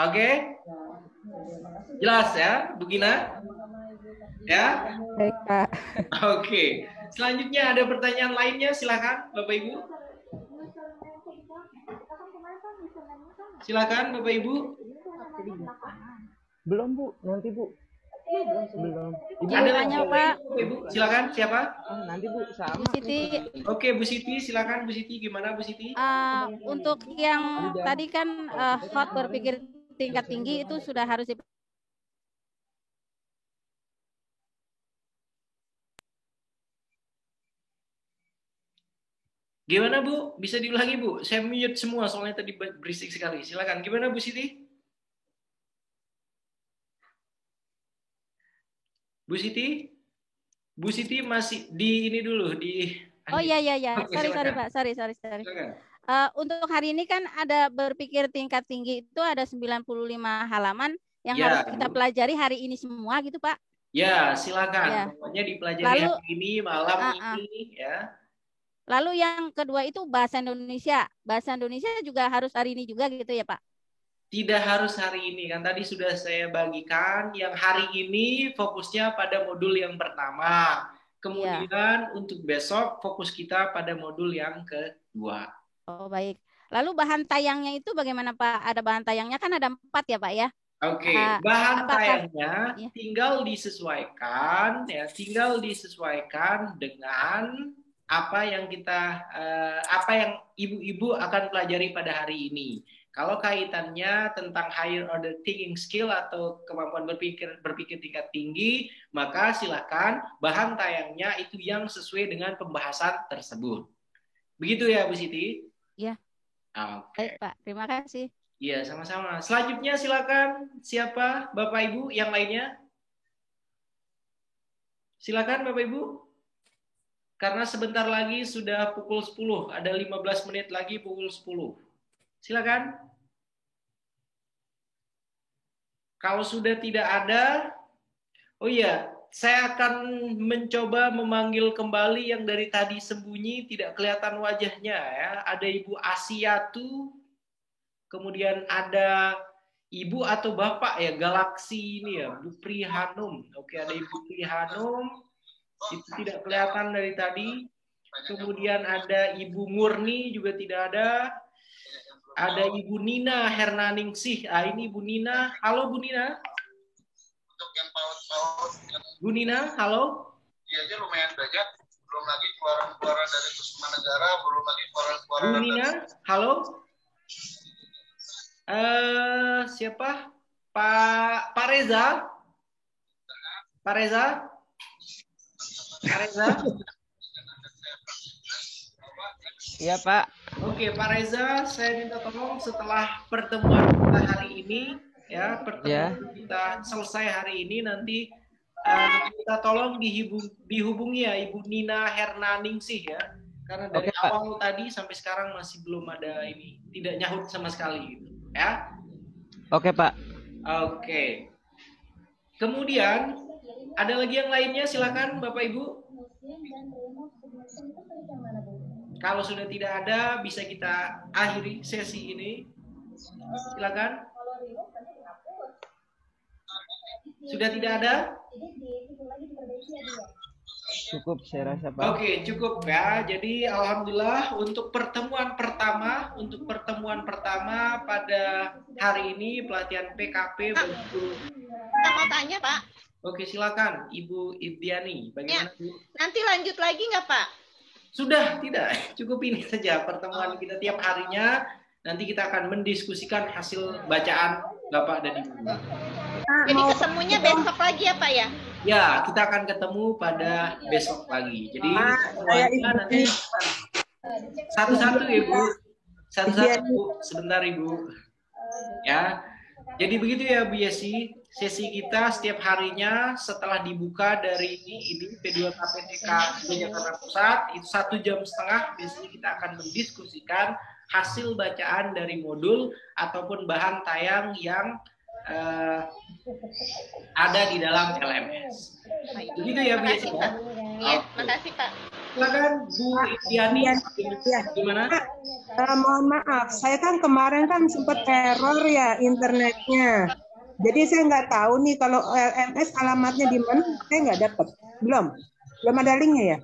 Speaker 3: Oke? Jelas ya, Bu Gina? Ya?
Speaker 20: Baik, Pak.
Speaker 3: Oke. Selanjutnya ada pertanyaan lainnya, silakan Bapak Ibu. Silakan Bapak Ibu.
Speaker 18: Belum, Bu. Nanti, Bu. Belum. Ibu
Speaker 3: Ada
Speaker 1: tanya, Pak.
Speaker 3: Ibu, silakan siapa?
Speaker 18: Nanti, Bu, sama.
Speaker 1: Bu Siti.
Speaker 3: Oke, Bu Siti, silakan Bu Siti. Gimana Bu Siti?
Speaker 1: Untuk yang tadi kan hot berpikir tingkat tinggi itu sudah harus
Speaker 3: Gimana Bu? Bisa diulangi Bu? Saya mute semua soalnya tadi berisik sekali. Silakan. Gimana Bu Siti? Bu Siti? Bu Siti masih di ini dulu di.
Speaker 1: Oh iya.
Speaker 3: Oke,
Speaker 1: Sorry
Speaker 3: silakan.
Speaker 1: Pak. Sorry.
Speaker 3: Silakan.
Speaker 1: Untuk hari ini kan ada berpikir tingkat tinggi itu ada 95 halaman yang
Speaker 3: Ya,
Speaker 1: harus kita
Speaker 3: Bu.
Speaker 1: pelajari hari ini semua gitu Pak.
Speaker 3: Ya, silakan.
Speaker 1: Ya.
Speaker 3: Pokoknya dipelajari
Speaker 1: Lalu,
Speaker 3: hari ini, malam ini ya.
Speaker 1: Lalu yang kedua itu bahasa Indonesia. Bahasa Indonesia juga harus hari ini juga gitu ya Pak.
Speaker 3: Tidak harus hari ini, kan tadi sudah saya bagikan. Yang hari ini fokusnya pada modul yang pertama. Kemudian untuk besok fokus kita pada modul yang kedua.
Speaker 1: Oh baik. Lalu bahan tayangnya itu bagaimana Pak? Ada bahan tayangnya kan ada 4 ya Pak ya?
Speaker 3: Oke, bahan
Speaker 1: apakah-
Speaker 3: tayangnya tinggal disesuaikan ya, tinggal disesuaikan dengan apa yang apa yang ibu-ibu akan pelajari pada hari ini. Kalau kaitannya tentang higher order thinking skill atau kemampuan berpikir tingkat tinggi, maka silakan bahan tayangnya itu yang sesuai dengan pembahasan tersebut. Begitu ya Bu Siti?
Speaker 1: Iya.
Speaker 3: Oke.
Speaker 1: Baik Pak, terima kasih.
Speaker 3: Iya, sama-sama. Selanjutnya silakan siapa Bapak Ibu yang lainnya? Silakan Bapak Ibu. Karena sebentar lagi sudah pukul 10, ada 15 menit lagi pukul 10. Silakan. Kalau sudah tidak ada, oh iya, saya akan mencoba memanggil kembali yang dari tadi sembunyi, tidak kelihatan wajahnya ya. Ada Ibu Asiatu, kemudian ada Ibu atau Bapak ya, Galaksi ini ya, Bu Pri Hanum. Oke, ada Ibu Pri Hanum, itu tidak kelihatan dari tadi. Kemudian ada Ibu Murni juga tidak ada. Ada Ibu Nina Hernaningsih. Ah, ini Ibu Nina. Halo Bu Nina.
Speaker 2: Untuk yang paut-paut.
Speaker 3: Bu Nina, halo.
Speaker 2: Dia aja lumayan banyak. Belum lagi keluaran-keluaran dari Kusuma Negara, belum lagi keluaran-keluaran
Speaker 3: Bu Nina, halo. Siapa? Pak Reza. Pak Reza. Pak Reza.
Speaker 18: Iya Pak.
Speaker 3: Oke, Pak Reza, saya minta tolong setelah pertemuan kita hari ini, ya, pertemuan kita selesai hari ini, nanti kita tolong dihubungi ya Ibu Nina Hernaningsih ya, karena dari awal tadi sampai sekarang masih belum ada ini, tidak nyahut sama sekali gitu, ya.
Speaker 18: Oke Pak.
Speaker 3: Oke. Kemudian ada lagi yang lainnya, silakan Bapak Ibu. Kalau sudah tidak ada, bisa kita akhiri sesi ini. Silakan. Sudah tidak ada?
Speaker 18: Cukup saya rasa Pak.
Speaker 3: Oke, cukup ya. Jadi alhamdulillah untuk pertemuan pertama pada hari ini pelatihan PKP bagi.
Speaker 4: Kita mau tanya Pak.
Speaker 3: Oke, silakan Ibu Idiani. Bagaimana Bu?
Speaker 4: Nanti lanjut lagi nggak Pak?
Speaker 3: Sudah, tidak. Cukup ini saja pertemuan kita tiap harinya. Nanti kita akan mendiskusikan hasil bacaan Bapak dan Ibu.
Speaker 4: Jadi ketemunya besok lagi ya Pak ya?
Speaker 3: Ya, kita akan ketemu pada besok lagi. Jadi
Speaker 5: saya
Speaker 3: semuanya nanti satu-satu Ibu. Satu-satu Bu. Sebentar Ibu. Ya. Jadi begitu ya Bu Yesi. Sesi kita setiap harinya setelah dibuka dari ini P2KPTK Jakarta Pusat itu 1,5 jam biasanya kita akan mendiskusikan hasil bacaan dari modul ataupun bahan tayang yang ada di dalam LMS. Begitu ya Bu Yesi ya?
Speaker 4: Iya, makasih Pak.
Speaker 3: Silakan Bu Idiani. Gimana?
Speaker 5: Mohon maaf, saya kan kemarin kan sempat error ya internetnya. Jadi saya nggak tahu nih kalau LMS alamatnya di mana, saya nggak dapat. Belum ada linknya ya?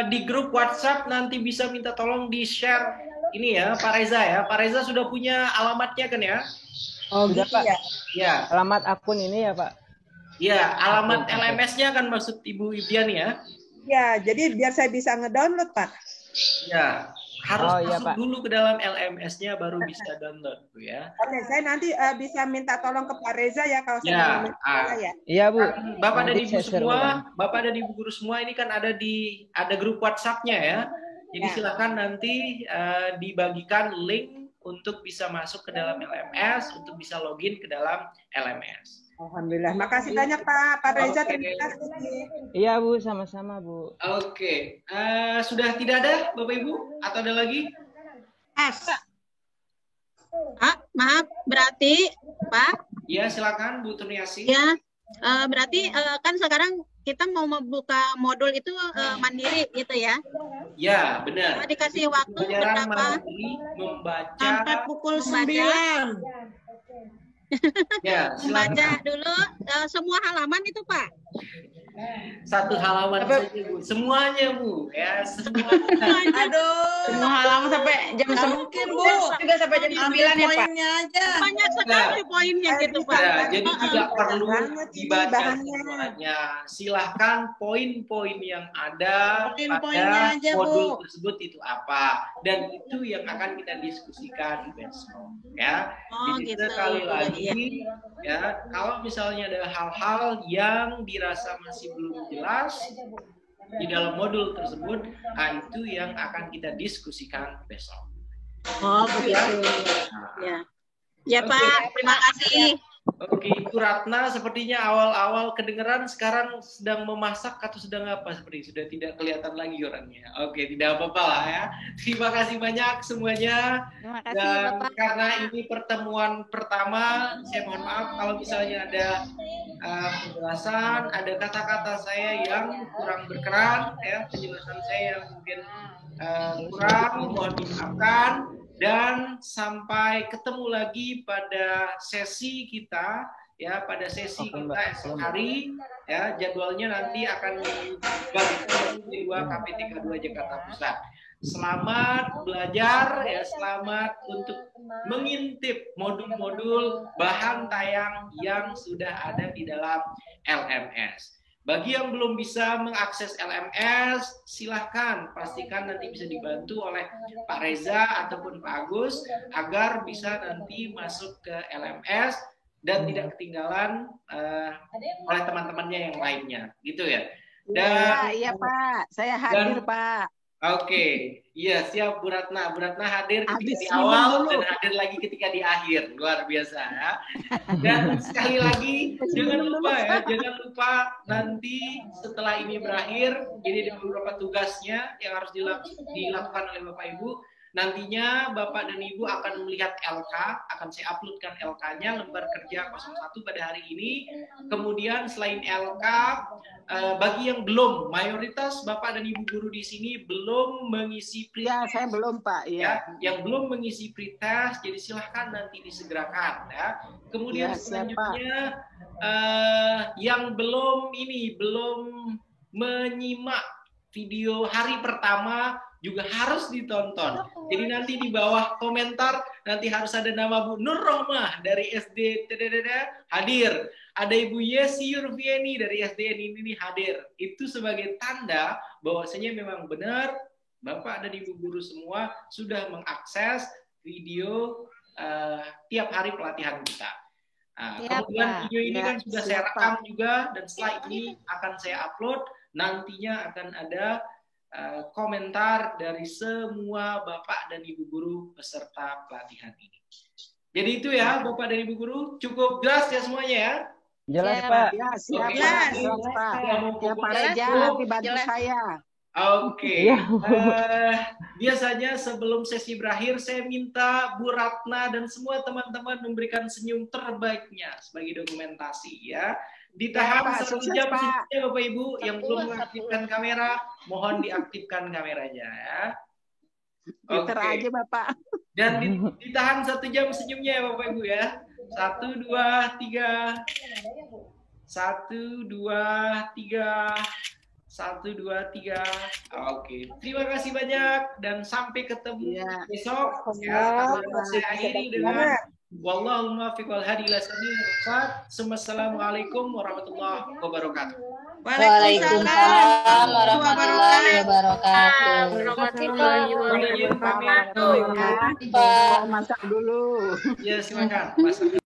Speaker 3: Di grup WhatsApp nanti bisa minta tolong di share ini ya Pak Reza ya. Pak Reza sudah punya alamatnya kan ya?
Speaker 5: Oh gitu ya?
Speaker 3: Ya.
Speaker 18: Alamat akun ini ya Pak?
Speaker 3: Ya, alamat LMS-nya kan maksud Ibu Idiani ya?
Speaker 5: Ya, jadi biar saya bisa ngedownload Pak.
Speaker 3: Ya, harus
Speaker 18: iya,
Speaker 3: masuk
Speaker 18: Pak.
Speaker 3: dulu ke dalam LMS-nya baru bisa download Bu ya.
Speaker 5: Oke, saya nanti bisa minta tolong ke Pak Reza ya kalau saya
Speaker 3: Ya,
Speaker 5: mau ya.
Speaker 18: Iya Bu.
Speaker 3: Bapak dan
Speaker 18: Nanti
Speaker 3: Ibu
Speaker 18: saya share
Speaker 3: semua,
Speaker 18: ulang.
Speaker 3: Bapak dan Ibu guru semua ini kan ada grup WhatsApp-nya ya. Jadi silakan nanti dibagikan link untuk bisa masuk ke dalam LMS, untuk bisa login ke dalam LMS.
Speaker 5: Alhamdulillah. Makasih banyak Pak Reza. Terima kasih.
Speaker 18: Iya Bu, sama-sama Bu.
Speaker 3: Oke. Sudah tidak ada Bapak Ibu? Atau ada lagi?
Speaker 13: Pak, maaf, berarti Pak?
Speaker 3: Ya, silakan Bu Turniasi.
Speaker 13: Ya, berarti kan sekarang kita mau membuka modul itu mandiri gitu ya?
Speaker 3: Ya, benar.
Speaker 13: Dikasih waktu
Speaker 3: Pelajaran
Speaker 13: berapa?
Speaker 3: mandiri membaca.
Speaker 13: Sampai pukul 9.
Speaker 3: Ya,
Speaker 13: Membaca dulu semua halaman itu Pak.
Speaker 3: Satu halaman saja Bu. Semuanya Bu, ya semuanya.
Speaker 17: Aduh, semua halaman sampai jam 9 Bu. Juga sampai jam 9 ya Pak.
Speaker 13: Poinnya aja. Banyak sekali poinnya gitu Pak.
Speaker 3: Ya, jadi tidak perlu dibaca semuanya. Silahkan poin-poin yang ada pada
Speaker 17: aja,
Speaker 3: modul
Speaker 17: Bu.
Speaker 3: tersebut itu apa, dan itu yang akan kita diskusikan besok. Ya,
Speaker 13: Oh,
Speaker 3: jadi
Speaker 13: gitu.
Speaker 3: sekali lagi,
Speaker 13: Iya.
Speaker 3: ya kalau misalnya ada hal-hal yang dirasa masih belum jelas di dalam modul tersebut, itu yang akan kita diskusikan besok.
Speaker 13: Oh, begitu. Ya. Ya Pak, terima kasih.
Speaker 3: Oke, Ibu Ratna sepertinya awal-awal kedengeran sekarang sedang memasak atau sedang apa seperti sudah tidak kelihatan lagi orangnya. Oke, tidak apa-apa lah ya. Terima kasih banyak semuanya.
Speaker 1: Terima kasih
Speaker 3: Dan
Speaker 1: Bapak.
Speaker 3: karena ini pertemuan pertama, saya mohon maaf kalau misalnya ada penjelasan, ada kata-kata saya yang kurang berkenan, ya penjelasan saya yang mungkin kurang, mohon dimaafkan. Dan sampai ketemu lagi pada sesi kita ya, pada sesi kita esok hari ya, jadwalnya nanti akan dibagikan di P2KPTK Jakarta Pusat. Selamat belajar ya, selamat untuk mengintip modul-modul bahan tayang yang sudah ada di dalam LMS. Bagi yang belum bisa mengakses LMS, silahkan pastikan nanti bisa dibantu oleh Pak Reza ataupun Pak Agus agar bisa nanti masuk ke LMS dan tidak ketinggalan oleh teman-temannya yang lainnya, gitu ya. Dan
Speaker 16: iya Pak, saya hadir Pak.
Speaker 3: Oke, iya siap Bu Ratna. Bu Ratna hadir ketika
Speaker 16: Habis
Speaker 3: di awal
Speaker 16: minum
Speaker 3: dan
Speaker 16: dulu.
Speaker 3: hadir lagi ketika di akhir, luar biasa ya. Dan sekali lagi jangan lupa nanti setelah ini berakhir, ini ada beberapa tugasnya yang harus dilakukan oleh Bapak Ibu. Nantinya Bapak dan Ibu akan melihat LK, akan saya uploadkan LK-nya lembar kerja 01 pada hari ini. Kemudian selain LK, bagi yang belum, mayoritas Bapak dan Ibu guru di sini belum mengisi pretest.
Speaker 16: Ya, saya belum Pak.
Speaker 3: Ya, yang belum mengisi pretest, jadi silahkan nanti disegerakan. Ya. Kemudian
Speaker 16: Ya, siap,
Speaker 3: selanjutnya yang belum menyimak video hari pertama juga harus ditonton. Jadi nanti di bawah komentar nanti harus ada nama Bu Nur Rohmah dari SD hadir. Ada Ibu Yesi Yurvieni dari SDN ini hadir. Itu sebagai tanda bahwasanya memang benar Bapak dan Ibu guru semua sudah mengakses video tiap hari pelatihan kita. Nah,
Speaker 1: Siap,
Speaker 3: kemudian
Speaker 1: Pak.
Speaker 3: video ini
Speaker 1: Ya,
Speaker 3: kan sudah saya
Speaker 1: siap,
Speaker 3: rekam
Speaker 1: Pak.
Speaker 3: juga, dan setelah ini akan saya upload. Nantinya akan ada komentar dari semua Bapak dan Ibu guru peserta pelatihan ini. Jadi itu ya, Bapak dan Ibu guru, cukup jelas ya semuanya ya?
Speaker 18: Jelas,
Speaker 1: Siap.
Speaker 18: Pak.
Speaker 16: Ya, siap,
Speaker 3: Oke.
Speaker 16: Pak. Jelas, Pak.
Speaker 3: Sudah mau
Speaker 16: Ya, Pak
Speaker 3: pukul
Speaker 16: Reja,
Speaker 3: 10.
Speaker 16: nanti bantu saya.
Speaker 3: Oke.
Speaker 18: Iya.
Speaker 3: Biasanya sebelum sesi berakhir, saya minta Bu Ratna dan semua teman-teman memberikan senyum terbaiknya sebagai dokumentasi ya. Ditahan
Speaker 16: Ya, Pak.
Speaker 3: 1
Speaker 16: Sukses,
Speaker 3: jam
Speaker 16: Pak.
Speaker 3: senyumnya Bapak Ibu. Yang belum mengaktifkan kamera, mohon diaktifkan kameranya ya.
Speaker 16: Pinter
Speaker 3: Oke.
Speaker 16: aja, Bapak.
Speaker 3: Dan ditahan 1 jam senyumnya ya Bapak Ibu ya. 1, 2, 3. 1, 2, 3. 1, 2, 3. Oke. Terima kasih banyak dan sampai ketemu besok. Ya, saya akhiri dengan wallahu muwaffiq wal hadi ila sabilil rusyad. Assalamualaikum warahmatullahi wabarakatuh.
Speaker 14: Waalaikumsalam warahmatullahi wabarakatuh.
Speaker 9: Warahmatullahi wabarakatuh.
Speaker 16: Pak, masak dulu.
Speaker 3: Ya, silakan. Masak.